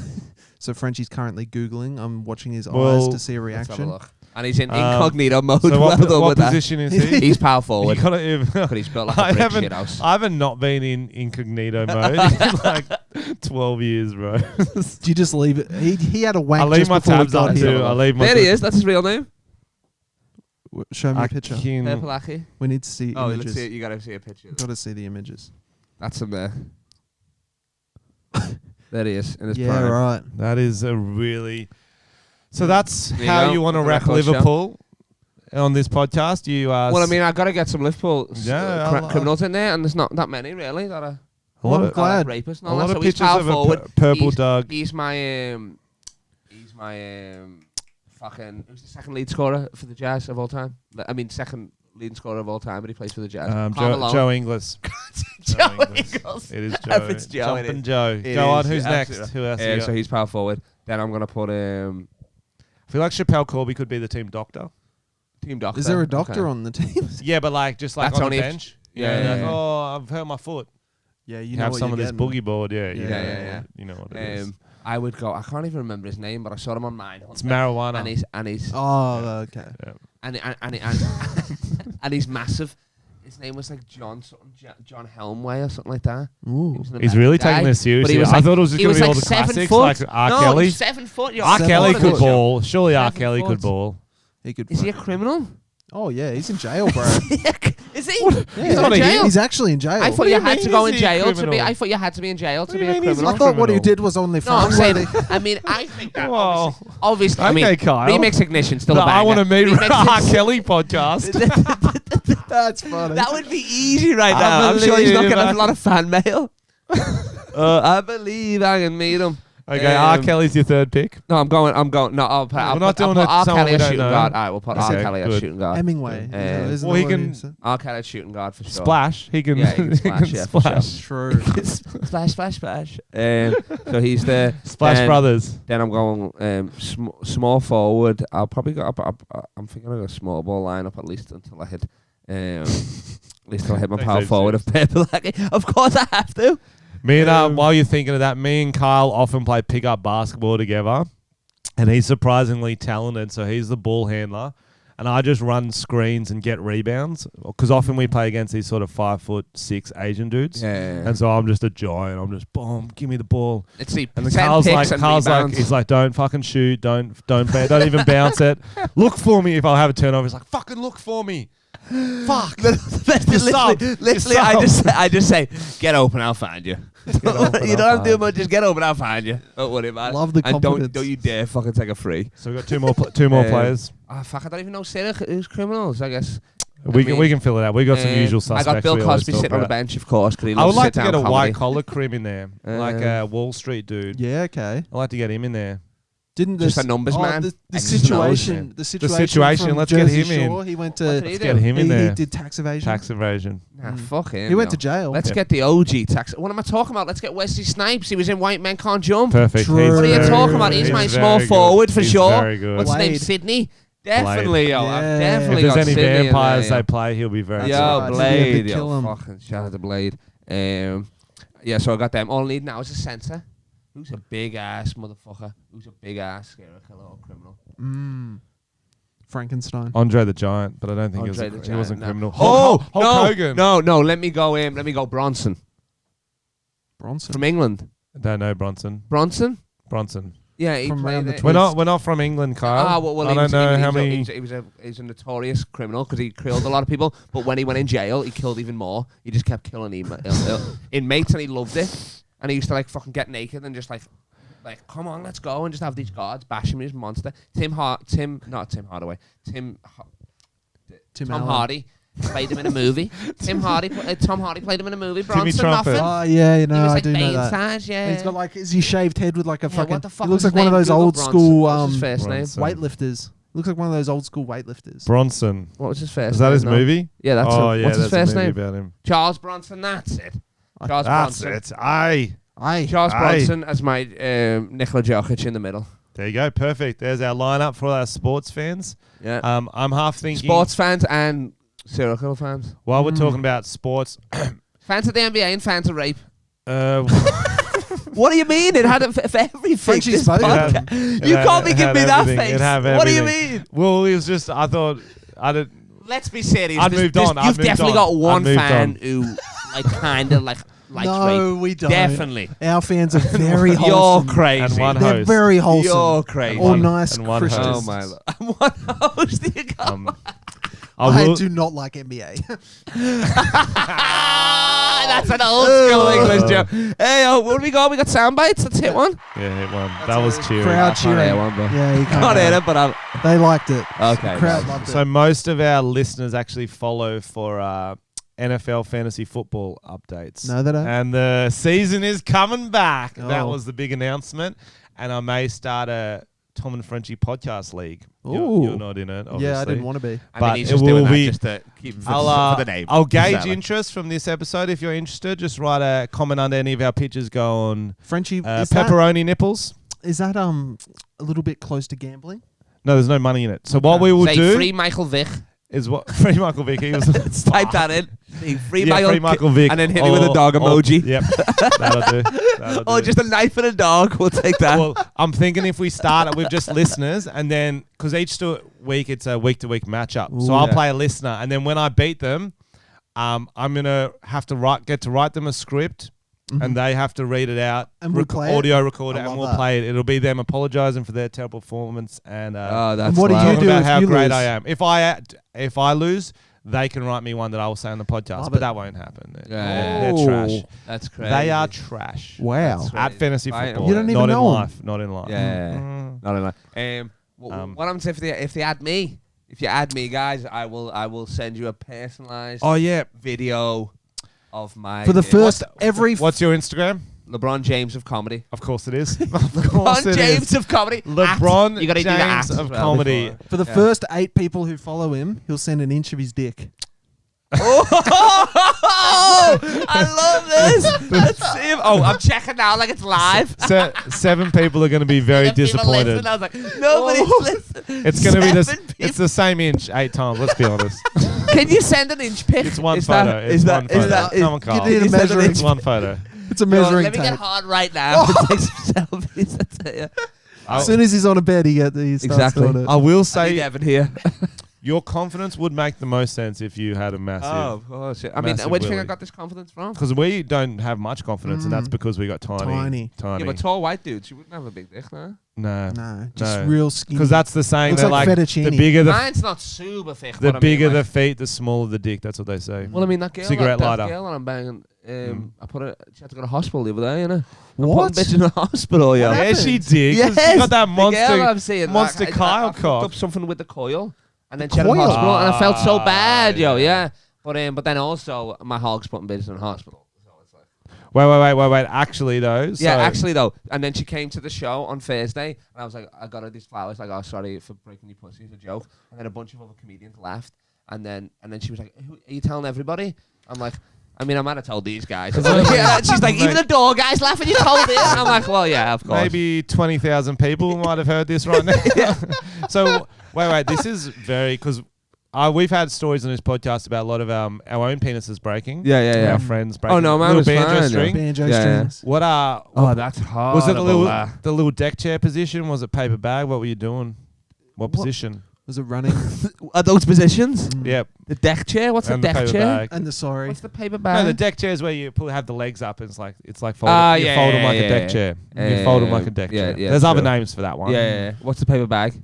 So Frenchy's currently Googling. I'm watching his
Well,
eyes to see a
Let's have a
reaction.
look. And he's in incognito mode.
So
well done
what
with that.
position is he?
He's power
You
forward.
gotta,
But he's built like
I
a brick
haven't-
shit house.
I haven't not been in incognito mode in like 12 years, bro.
Do you just leave it? He had a wank
I leave
just
my
before we
tabs
got
up
here.
too. I leave my.
There he is. That's his real name.
Show me a picture.
Purple-Lackey.
We need to see
Oh, let's
images.
see it. You gotta see a picture.
Got to see the images.
That's him there. There he is in his
Yeah,
prime.
right.
That is a really. So that's
There you
how
go.
you want to
The
wrap
record show.
Liverpool on this podcast. You
Well, I mean, I gotta get some Liverpool
Yeah, I'll-
criminals in there, and there's not that many really that are
a lot
I'm
of,
glad.
rapists. And
a
all
lot
that.
of
So he's
pictures
power
of a
forward.
purple
He's-
dog.
He's my fucking. Who's the second lead scorer for the Jazz of all time? I mean, second leading scorer of all time, but he plays for the Jazz.
Joe Inglis.
Joe
Inglis.
Ingles.
It is
If
Joe.
it's Joe, it
Jumping
is.
Joe.
It
Go on.
is,
Who's next?
absolutely.
Who else? you
So
got?
he's power forward. Then I'm gonna put
I feel like Chappelle Corby could be the team doctor.
team doctor.
Is there a doctor
Okay.
on the team?
Yeah, but like just like
That's
on the
only if-
bench.
yeah,
like,
yeah.
oh, I've hurt my foot.
Yeah, you
You
know
have
what
some of
you're
this
getting.
boogie board. Yeah,
Yeah.
You know what it is.
I would go. I can't even remember his name, but I saw him on mine.
It's marijuana.
And he's
Oh, okay.
and he's massive. His name was like John Helmway or something like that.
Ooh.
He's really taking this seriously. I thought it was just going to be all the
7
classics
foot.
like R.
No,
Kelly.
he's 7 foot. You're
R.
7
Kelly
foot.
could ball. Surely R.
7
Kelly
foot.
could ball.
He could.
Is he a criminal?
Oh yeah, he's in jail, bro.
Is he?
Yeah,
He's not in jail.
He's actually in jail.
I thought
What do
you
you
had
mean
to go
he's
in
a
jail to be.
criminal?
I thought you had to be in jail to
What
be
do you
a
mean he's
criminal.
I thought what he
criminal.
did was only
No, I'm
fun.
saying. I mean, I think that
Whoa.
obviously. I mean,
Okay, Kyle.
Remix Ignition still a
I
banger.
want to meet
Remix
R.
Ignition-
Kelly podcast.
That's funny.
That would be easy right
I
now. I'm sure he's not
believe
getting
I-
a lot of fan mail. I believe I can meet him.
Okay, R. Kelly's your third pick.
No, I'm going. No, I'll put. I'll
We're not
put, I'll
doing
put
it
R.
someone
Kelly
we
as
don't
shooting
know.
guard. All right, we'll put R.
Okay,
Kelly as
good.
shooting guard.
Hemingway. Isn't
Well,
that
he
what
can-
said?
R. Kelly as shooting guard for sure.
Splash. He can.
Yeah, he can splash, yeah, for sure.
splash.
True.
Splash, splash, splash. So he's the
Splash
then-
Brothers.
Then I'm going small forward. I'll probably go. I'm thinking of a small ball lineup at least until I hit. At least I'll hit my
Thanks,
power
James.
forward of Purple. Of course I have to.
Me and while you're thinking of that, me and Kyle often play pickup basketball together, and he's surprisingly talented. So he's the ball handler. and I just run screens and get rebounds because often we play against these sort of 5'6" Asian dudes.
Yeah.
And so I'm just a giant. I'm just boom, give me the ball.
Let's see.
And then Carl's like, he's like, don't fucking shoot, don't even bounce it. Look for me if I'll have a turnover. He's like, fucking look for me. Fuck.
Literally, I just say, get open, I'll find you. You don't have to do much. Just get open, I'll find you. Don't worry about it.
Love the confidence.
And don't you dare fucking take a free.
So we got two more players.
Oh fuck! I don't even know who's criminals. I guess
we can fill it out. We got some usual suspects.
I got Bill Cosby sitting on the bench, of course.
I would like to get a white collar crim in there, like a Wall Street dude.
Yeah, okay.
I'd like to get him in there.
Didn't
just a numbers man?
The situation.
Let's get him in.
He went to.
Let's get him in there.
He did tax evasion.
Nah, fuck him.
He went to jail.
Let's get the OG tax. What am I talking about? Let's get Wesley Snipes. He was in White Men Can't Jump.
Perfect.
What
are you talking about? He's my small forward for sure.
Very good.
What's his name? Sydney. Definitely, yo. I've definitely
got
got
Sydney. If there's any vampires they play, he'll be very.
Yo, Blade. Yo, fucking shout out to Blade. Yeah, so I got them. All I need now is a centre. Who's a big ass motherfucker? Who's a big ass serial killer or criminal?
Frankenstein.
Andre the Giant, but I don't think he wasn't criminal.
Oh,
Hulk Hogan.
No, let me go in. Let me go Bronson. From England.
I don't know Bronson.
Bronson? Yeah, he played
We're not from England, Kyle.
Well,
I don't know how many.
He's a notorious criminal because he killed a lot of people. But when he went in jail, he killed even more. He just kept killing inmates, and he loved it. And he used to like fucking get naked and just like, come on, let's go, and just have these guards bash him. He's a monster. Tom Hardy played him in a movie. Tom Hardy played him in a movie. Bronson, nothing.
Oh yeah, you know,
was,
I
like,
do know that.
Size, yeah.
He's got like, is he shaved head with like a fucking?
What the fuck
he looks
was
like one of those old school
weightlifters.
Looks like one of those old school weightlifters.
Bronson.
What was his first name?
Is that his movie?
Yeah, that's
him.
What's his first name?
About him.
Charles Bronson, that's it.
That's it. Aye.
Charles Bronson as my Nikola Jokic in the middle.
There you go. Perfect. There's our lineup for our sports fans.
Yeah.
I'm half thinking
sports fans and serial killer fans.
While we're talking about sports,
fans of the NBA and fans of rape.
What
do you mean? It had it for everything.
Frenchy spoke.
You can't be giving me that face. What do you mean?
Well, it was just I thought I did.
Let's be serious.
I'd moved on.
You've definitely got one fan who like kind of like.
No,
rape.
we don't.
Definitely.
Our fans are very wholesome.
You're crazy.
And one
They're
host.
very wholesome.
You're crazy.
All nice
and one
Christians.
host.
Oh my lord. And one host you got.
I do not like NBA.
That's an old school English joke. Hey, what do we got? We got sound bites. Let's hit one.
Yeah, hit one. That was cheering.
Crowd cheering.
Yeah,
you
can't hear it, but
they liked it.
Okay.
Crowd loved it.
So most of our listeners actually follow for NFL fantasy football updates.
No, they don't.
And the season is coming back.
Oh.
That was the big announcement. And I may start a Tom and Frenchy podcast league. You're not in it, obviously.
Yeah, I didn't want to be.
But he's just doing that just to keep for the name.
I'll gauge interest from this episode. If you're interested, just write a comment under any of our pictures. Go on
Frenchy,
pepperoni nipples.
Is that a little bit close to gambling?
No, there's no money in it. So what we will do...
Free Michael Vick.
Is what free Michael Vick.
Let's type that in. Free
Michael Vick,
and then hit me with a dog emoji.
Yep, that'll do.
Or just a knife and a dog. We'll take that.
Well, I'm thinking if we start it with just listeners, and then because each week it's a week-to-week matchup, so I'll play a listener, and then when I beat them, I'm gonna have to get to write them a script. And they have to read it out,
and we'll
audio record it, and we'll play it. It'll be them apologizing for their terrible performance, and
and what do you do
about
if
how
you
great
lose?
I am. If I lose, they can write me one that I will say on the podcast, but that won't happen. They're trash.
That's crazy.
They are trash.
Wow.
At fantasy football,
you don't even know
life. Not in life.
Yeah, not in life. What happens if they add me? If you add me, guys, I will send you a personalized video of my
for the first
What's your Instagram?
LeBron James of comedy.
Of course it is.
LeBron James of comedy.
LeBron
you gotta
James
do the
of comedy.
For the first 8 people who follow him, he'll send an inch of his dick.
Oh, I love this. Let's see him. Oh, I'm checking now like it's live.
7 people are going to be very disappointed.
Listen, I was like, nobody's listening.
It's going to be this. It's the same inch 8 times. Let's be honest.
Can you send an inch pic?
It's one photo. It's one photo. Come on, Carl.
You need a measuring.
It's one photo.
It's a measuring tape.
Let me get hard right now. Take some selfies. I tell you.
As soon as he's on a bed, he starts doing it.
I will
I need
say
Evan here.
Your confidence would make the most sense if you had a massive.
Oh, of course. Yeah. I mean, where do you think I got this confidence from?
Because we don't have much confidence, and that's because we got tiny.
Yeah, but tall white dudes, you wouldn't have a big dick, no?
No, just real skinny.
Because that's the saying.
Looks
They're
like fettuccine.
the bigger the
Mine's not super thick.
the bigger the feet, the smaller the dick. That's what they say.
Well, I mean, that girl,
Cigarette
that
lighter.
girl that I'm banging, she had to go to hospital the other day, you know.
What?
Bitch in the hospital, yeah.
Yeah, she did.
Yes,
She got that
the girl that I'm
monster
seeing,
monster
like,
Kyle
I fucked
cock.
up something with the coil, and then she had a
Coil?
hospital, and I felt so bad,
yeah.
yo, yeah. But then also, my hog's putting bitches in hospital. So it's like,
Wait. Actually, though.
yeah, actually though. And then she came to the show on Thursday, and I was like, I got her these flowers. Like, oh, sorry for breaking your pussy. It's a joke. And then a bunch of other comedians laughed, and then she was like, are you telling everybody? I'm like, I mean, I might have told these guys. Yeah, she's like, even the door guy's laughing. You told it. I'm like, well, yeah, of course.
Maybe 20,000 people might have heard this right now. So wait. This is because we've had stories on this podcast about a lot of our own penises breaking.
Yeah.
Our friends breaking.
Oh no, man,
little
was
banjo
fine,
string.
Banjo
Yeah.
strings.
What
that's hard.
was it the little deck chair position? Was it paper bag? What were you doing? What position?
Was it running?
Are those positions?
Yep.
The deck chair? What's
And
the
the
deck
paper
chair?
bag.
And the sorry.
What's the paper
No,
bag?
the deck chair is where you have the legs up. And it's like fold. You fold them like a deck chair. You fold them like a deck chair.
yeah,
There's other
true.
names for that one.
Yeah. What's the paper bag?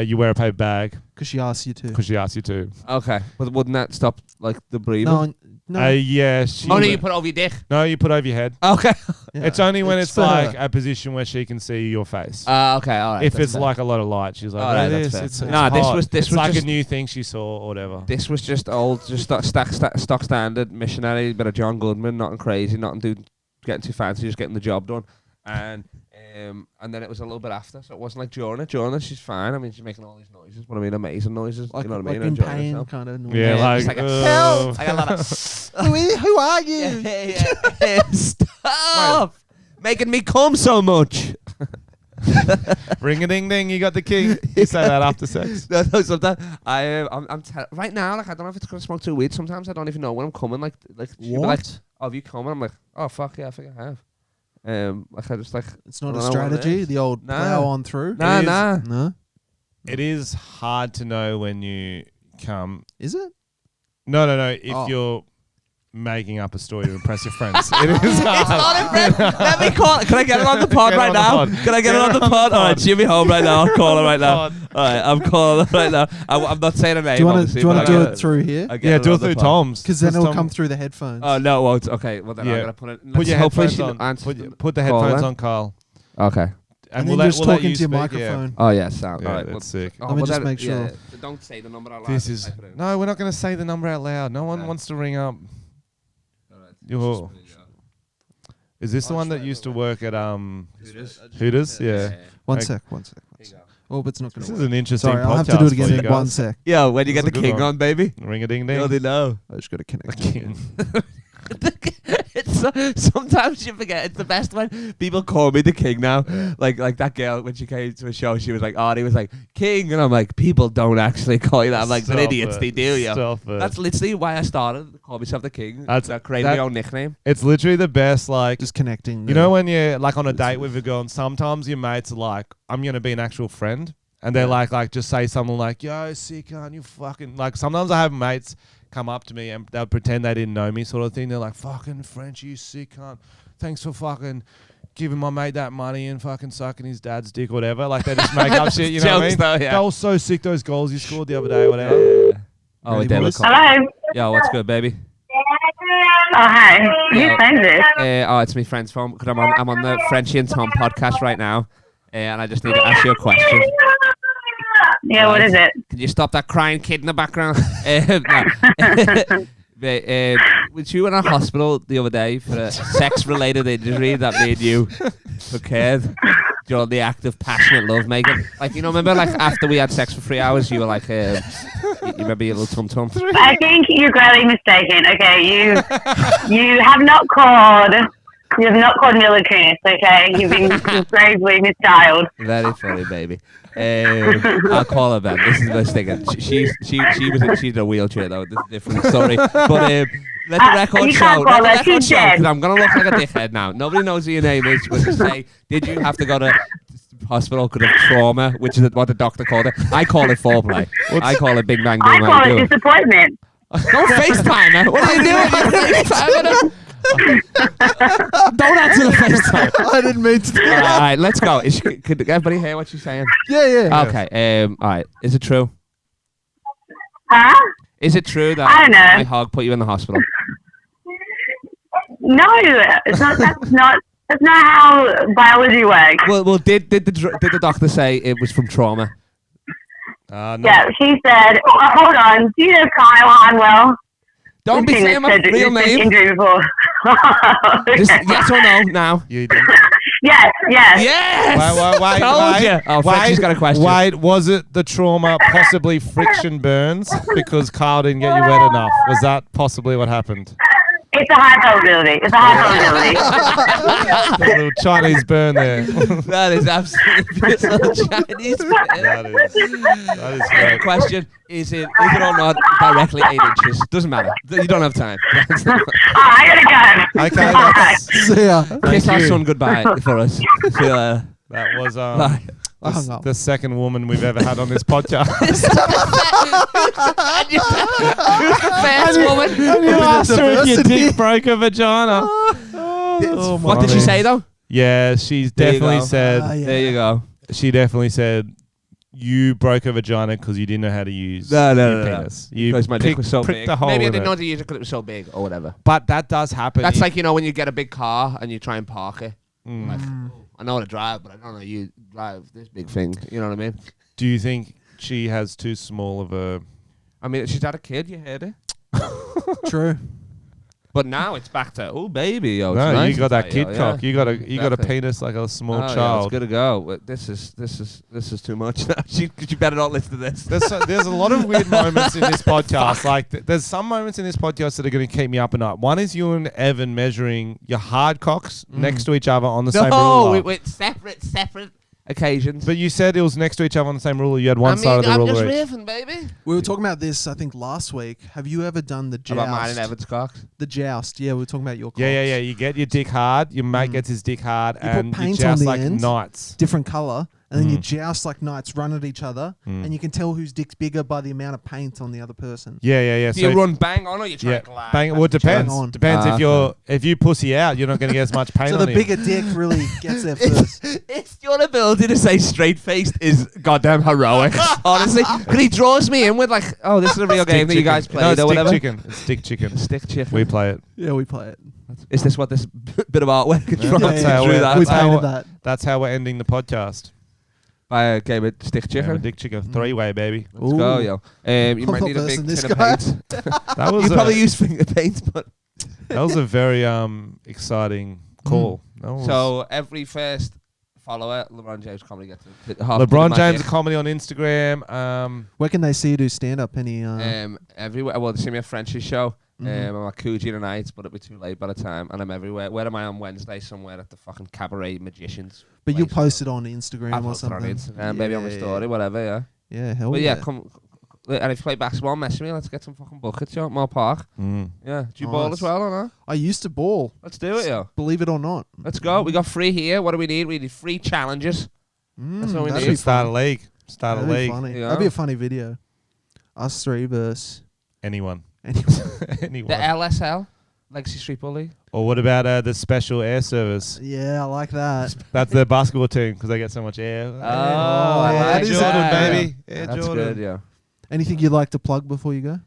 You wear a paper bag
Because she asked you to.
because she asked you to.
Okay, but wouldn't that stop like the breathing?
No.
Yeah.
Oh no, you put it over your dick.
No, you put over your head.
Okay.
Yeah.
It's only when it's
for
like
her.
a position where she can see your face.
Okay, all right.
If
that's
it's
fair.
like a lot of light, she's like,
All right,
"Oh,
that's
this,
fair.
it's
Nah, this
hot."
was
It's
like
like
just-
a new thing she saw or whatever.
This was just old, just stock standard missionary, bit of John Goodman, nothing crazy, getting too fancy, just getting the job done. And then it was a little bit after, so it wasn't like during it. During it, she's fine. I mean, she's making all these noises, but I mean, amazing noises.
Like,
you know what I
like
mean?
in
Enjoying
pain
herself.
kind of noise.
Yeah,
Yeah, just
like
like a help. I got a lot of
Who are you?
yeah. Stop making me come so much.
ring a ding ding, you got the king. You say that after sex.
No, sometimes I'm right now. Like, I don't know if it's gonna smoke too weed. Sometimes I don't even know when I'm coming. Like she'll be like,
What?
oh, have you come? I'm like, oh fuck yeah, I think I have. Like I just like
It's not
I
a
don't know what it
strategy.
is.
The old
Nah.
plow on through.
nah.
is-
nah.
No.
It is hard to know when you come.
Is it?
No. If
Oh.
you're making up a story to impress your friends, it is
It's
hard.
not in red. Let me call it. Can I get it on the pod
Get it
right
on the
now?
pod.
Can I get
Get
it on the pod? All right,
pod.
she'll be home right now. I'll call her right now. All
Pod.
right, I'm calling her right now. I'm not saying her name.
Do you want
obviously,
to
but
do
I
it
get
through here?
I get
Yeah,
her
do
on
it
the
through
pod.
Tom's.
Because then it'll
Tom-
come through the headphones.
Oh no, it won't. Okay, well then
Yeah.
I'm gonna put it.
Put your
hopefully
headphones
she
on.
answers
Put the
call
headphones
then.
on, Carl.
Okay.
and
we'll
then
let-
just
we'll let
talk into
you
your
speak, yeah.
microphone.
Oh yeah, sound.
Yeah,
All right,
that's sick.
Let me
well,
just
then-
make sure.
yeah, don't say the number out loud.
This
just
is
type it in.
no. We're not going to say the number out loud. No one
Yeah.
wants to ring up.
All right,
Yo. Is this the one that used to work at Hooters? Yeah.
One
Okay.
sec.
Here you go.
Oh, but it's not going
This
to
is an interesting
Sorry,
podcast.
I'll have to do it
for
again
you
in
guys.
one sec.
Yeah, when you
That's
get the
a good
king
one.
on, baby.
Ring a ding
You
ding.
know.
I just got to connect.
King.
It's sometimes you forget. It's the best when people call me the king now. Like that girl when she came to a show, she was like, "Oh," he was like, "King," and I'm like, "People don't actually call you that." I'm like, "They're
Stop
idiots.
it.
They do, yeah."
Stop it.
That's literally why I started to call myself the king.
That's-
I created
that-
my own nickname.
It's literally the best. Like,
Just connecting.
you know when you're like on a date with a girl, and sometimes your mates are like, "I'm gonna be an actual friend," and they're like just say something like, "Yo, sick, aren't you fucking?" Like sometimes I have mates come up to me and they'll pretend they didn't know me, sort of thing. They're like, "Fucking Frenchy, you sick cunt. Thanks for fucking giving my mate that money and fucking sucking his dad's dick, or whatever." Like they just make up shit. You know what I mean?
Jokes though, yeah.
They were so sick. Those goals you scored the other day, or whatever.
Oh,
Ready,
David.
boys?
Hello.
Yo, what's good, baby?
Oh, hi. Who
Yeah.
sends this?
Oh, it's me friend's phone because I'm on the Frenchy and Tom podcast right now, and I just need to ask you a question.
Yeah, what is it?
Can you stop that crying kid in the background? Was you in a hospital the other day for a sex-related injury that made you prepared during the act of passionate love making? Like, you know, remember, like after we had sex for 3 hours, you were like, you remember your little tum tum?
I think you're greatly mistaken. Okay, you have not called. You have not called Mila Kunis, okay? You've been gravely misdialed.
Very funny, baby. I'll call her then. This is the thing. She's in a wheelchair though. This is a different story. But let the record
you
show.
can't
Let
call
the
her.
record
She's
show.
dead.
Because I'm gonna look like a dickhead now. Nobody knows who your name is. But just say, did you have to go to hospital because of trauma, which is what the doctor called it. I call it foreplay. I call it Big Bang Boom.
I call it disappointment.
Don't FaceTime her. What are you doing? Don't answer the FaceTime.
I didn't mean to do
All
that.
right, let's go. Could everybody hear what she's saying?
Yeah.
Okay. All right. Is it true?
Huh?
Is it true
I
that
don't know.
my hog put you in the hospital?
No, it's not. That's not how biology works.
Well, did the doctor say it was from trauma?
No.
Yeah, she said. Hold on. Do you know Kyle Hanwell?
Don't be saying my real name.
Injury before.
Just yes or no now.
You didn't.
Yes.
Yes.
Wait,
Told you. Oh, Frenchy's got a question.
Wait, was it the trauma, possibly friction burns, because Carl didn't get you wet enough? Was that possibly what happened?
It's a high probability.
A little Chinese burn there.
That is absolutely beautiful Chinese.
That is great.
Question: Is it or not directly 8 inches? Doesn't matter. You don't have time.
I gotta go.
Okay,
Bye.
See ya.
Kiss our
you.
son goodbye for us. See you later.
That was
Bye.
I hung up.
the second woman we've ever had on this podcast.
Who's the first woman?
You asked her if your dick broke a vagina.
What did she say though?
Yeah, she's
There you
definitely
go.
said.
Yeah.
There you go.
She definitely said you broke a vagina because you didn't know how to use
No.
your penis. You
Because my dick was so
pricked
big.
the hole
Maybe I
in
didn't
it.
know how to use it because it was so big or whatever.
But that does happen.
That's like, you know, when you get a big car and you try and park it.
Mm.
Like, I know how to drive, but I don't know how you drive this big thing. You know what I mean?
Do you think she has too small of a?
I mean, she's had a kid, you heard it.
True.
But now it's back to, oh, baby. Yo,
No,
it's nice
you got that
inside,
kid
yo,
cock.
yeah.
You got a
Exactly.
penis like a small
Oh, yeah,
child.
it's good to go. But this is too much. You better not listen to this.
There's a lot of weird moments in this podcast. Like there's some moments in this podcast that are going to keep me up at night. One is you and Evan measuring your hard cocks next to each other on the same ruler.
No, with separate occasions.
But you said it was next to each other on the same ruler. You had one side of the
I'm
ruler
just
each.
riffing, baby.
We were talking about this, I think, last week. Have you ever done the joust?
About mine and Evan's cocks.
The joust. Yeah, we were talking about your cocks.
Yeah. You get your dick hard. Your mate gets his dick hard,
put
and you
paint
joust
on the
like
end.
knights.
Different colour. And then you joust like knights, run at each other. And you can tell whose dick's bigger by the amount of paint on the other person.
Yeah.
Do you run bang on or you try
Yeah,
to glide?
bang. Well, it depends.
on.
Depends if you pussy out, you're not going to get as much paint
So
on
the
you.
bigger dick really gets there first.
It's your ability to say straight faced is goddamn heroic. Honestly, because he draws me in with like, oh, this is a real game that you guys played
No, it's
or whatever.
chicken. It's stick chicken.
Stick chicken.
We play it.
Yeah, we play it.
Is this what this bit of artwork is from?
That's how
Through
we're-
that.
We
that's how
painted
we-
that.
That's how we're ending the podcast.
By a game of stick
Yeah,
chicken.
dick chicken. 3-way, baby.
Let's go,
Ooh.
yo. You
I'm
might
not
need a
versing
big
this
tin of
guy.
paint.
That was
You
a,
probably use finger paint, but
that was a very exciting call. That was-
so every first follower, LeBron James comedy gets half
LeBron James comedy on Instagram.
Where can they see you do stand up? Any
everywhere. Well, they see me at Frenchy show. I'm at Coogee tonight, but it'll be too late by the time. And I'm everywhere. Where am I on Wednesday? Somewhere at the fucking Cabaret Magicians.
but you'll
place.
post it on Instagram
I'll
or
post it on
something.
Instagram, maybe on my story, whatever, yeah.
Yeah, hell
But
yeah.
yeah, come. And if you play basketball, mess with me. Let's get some fucking buckets, yo, at Moore Park. Yeah. Do you ball
Nice.
as well or not?
I used to ball.
Let's do it, yo.
Believe it or not.
Let's go. We got free here. What do we need? We need free challenges. That's what we
that'd
need.
be
Start a
fun.
league. Start a
That'd be
league.
funny.
Yeah.
That'd be a funny video. Us three versus
Anyone.
anyone.
Anyone.
The LSL, Legacy Street Bully.
Or what about the special air service?
Yeah, I like that.
That's the basketball team because they get so much air.
Oh, I
yeah,
like
that is
Jordan,
that.
baby. Air
That's
Jordan.
good, yeah.
Anything you'd like to plug before you go?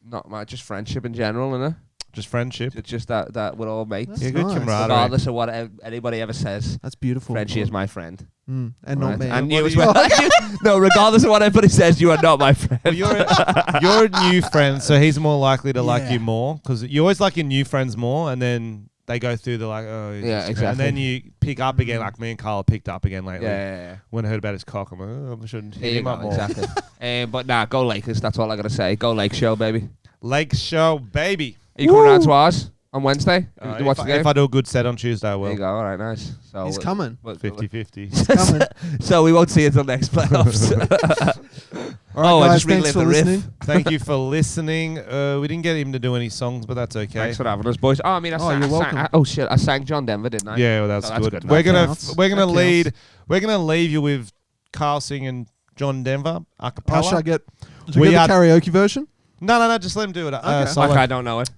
Not much, just friendship in general, innit?
Just friendship.
It's just that we're all mates.
That's
Yeah, good
nice.
camaraderie.
Regardless of what anybody ever says,
That's beautiful.
Frenchy is my friend.
And
Right?
not me.
And
What
you
do
as
you-
well. No, regardless of what anybody says, you are not my friend.
Well, you're a new friend, so he's more likely to like
Yeah.
you more because you always like your new friends more, and then they go through the like, oh, he's
Yeah,
just-
exactly.
and then you pick up again, like me and Carl picked up again lately.
Yeah.
When I heard about his cock, I'm like, oh, I shouldn't
There
hit
you
him
go,
up more.
exactly. But nah, go Lakers. That's all I gotta say. Go Lake Show, baby.
Lake Show, baby.
Are you coming round to ours on Wednesday? What's the
if
game?
I do a good set on Tuesday, I
There you
will.
go. All right, nice. So
He's coming.
50-50.
Coming.
So we won't see you until next playoffs.
All right,
I
guys,
just
thanks
relived
for
the riff.
listening.
Thank you for listening. We didn't get him to do any songs, but that's okay.
Thanks for having us, boys. Oh, I mean,
You're welcome.
I sang John Denver, didn't I?
Yeah, well, that's
Oh, that's
good.
good.
We're
That
gonna
counts.
we're gonna
That
lead.
counts.
We're gonna leave you with Carl singing John Denver a
Oh, should I
cappella.
get
We
the
are-
karaoke version?
No, just let him do it.
Okay.
Solo.
Like I don't know it.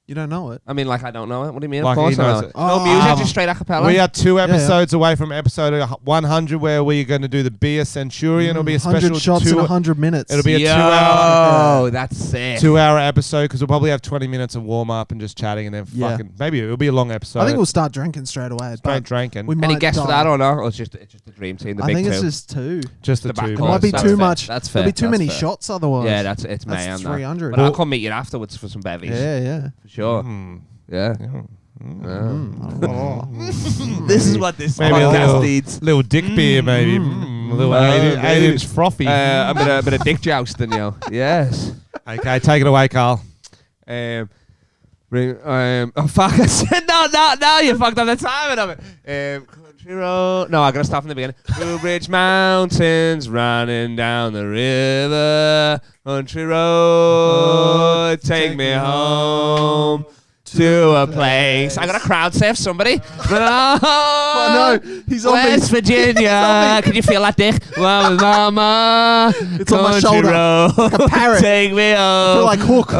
You don't know it.
I mean, like I don't know it. What do you mean?
Like
of course
he
I
knows
know
it.
No music,
Um,
just straight a cappella.
We are 2
yeah.
episodes away from episode 100, where we're going to do the beer centurion. It'll be a
100
special
shots in 100 minutes.
It'll be a
Yo,
2 hour.
that's sick.
2 hour episode, because we'll probably have 20 minutes of warm up and just chatting, and then
Yeah.
fucking maybe it'll be a long episode.
I think we'll start drinking straight away.
straight
but
drinking.
we
Any
might
guess for
die.
that or not? Or it's just the dream team, the
I
big
think
two.
it's just 2.
Just the
the back
two.
It
Cool.
might be
That's
too
fair.
much.
That's
There'll be
fair.
too many
That's fair.
shots otherwise.
Yeah, it's
That's
mayhem.
300.
But I'll come meet you afterwards for some bevies.
Yeah.
For sure.
Mm.
Yeah.
Mm.
This is what this
Maybe a
podcast
little,
needs.
little dick beer, maybe. A little eight
maybe.
inch frothy.
A bit of dick jousting, yo. Yes.
Okay, take it away, Carl.
Oh fuck! I said no. You fucked up the timing of it. Country road. No, I gotta stop from the beginning. Blue Ridge Mountains running down the river. Country road, take me home to a place. I gotta crowd surf somebody.
Oh, no, he's on me.
West Virginia. Can you feel that dick? Mama,
It's on my shoulder.
Road,
Like a parrot.
take me home.
I feel like Hook.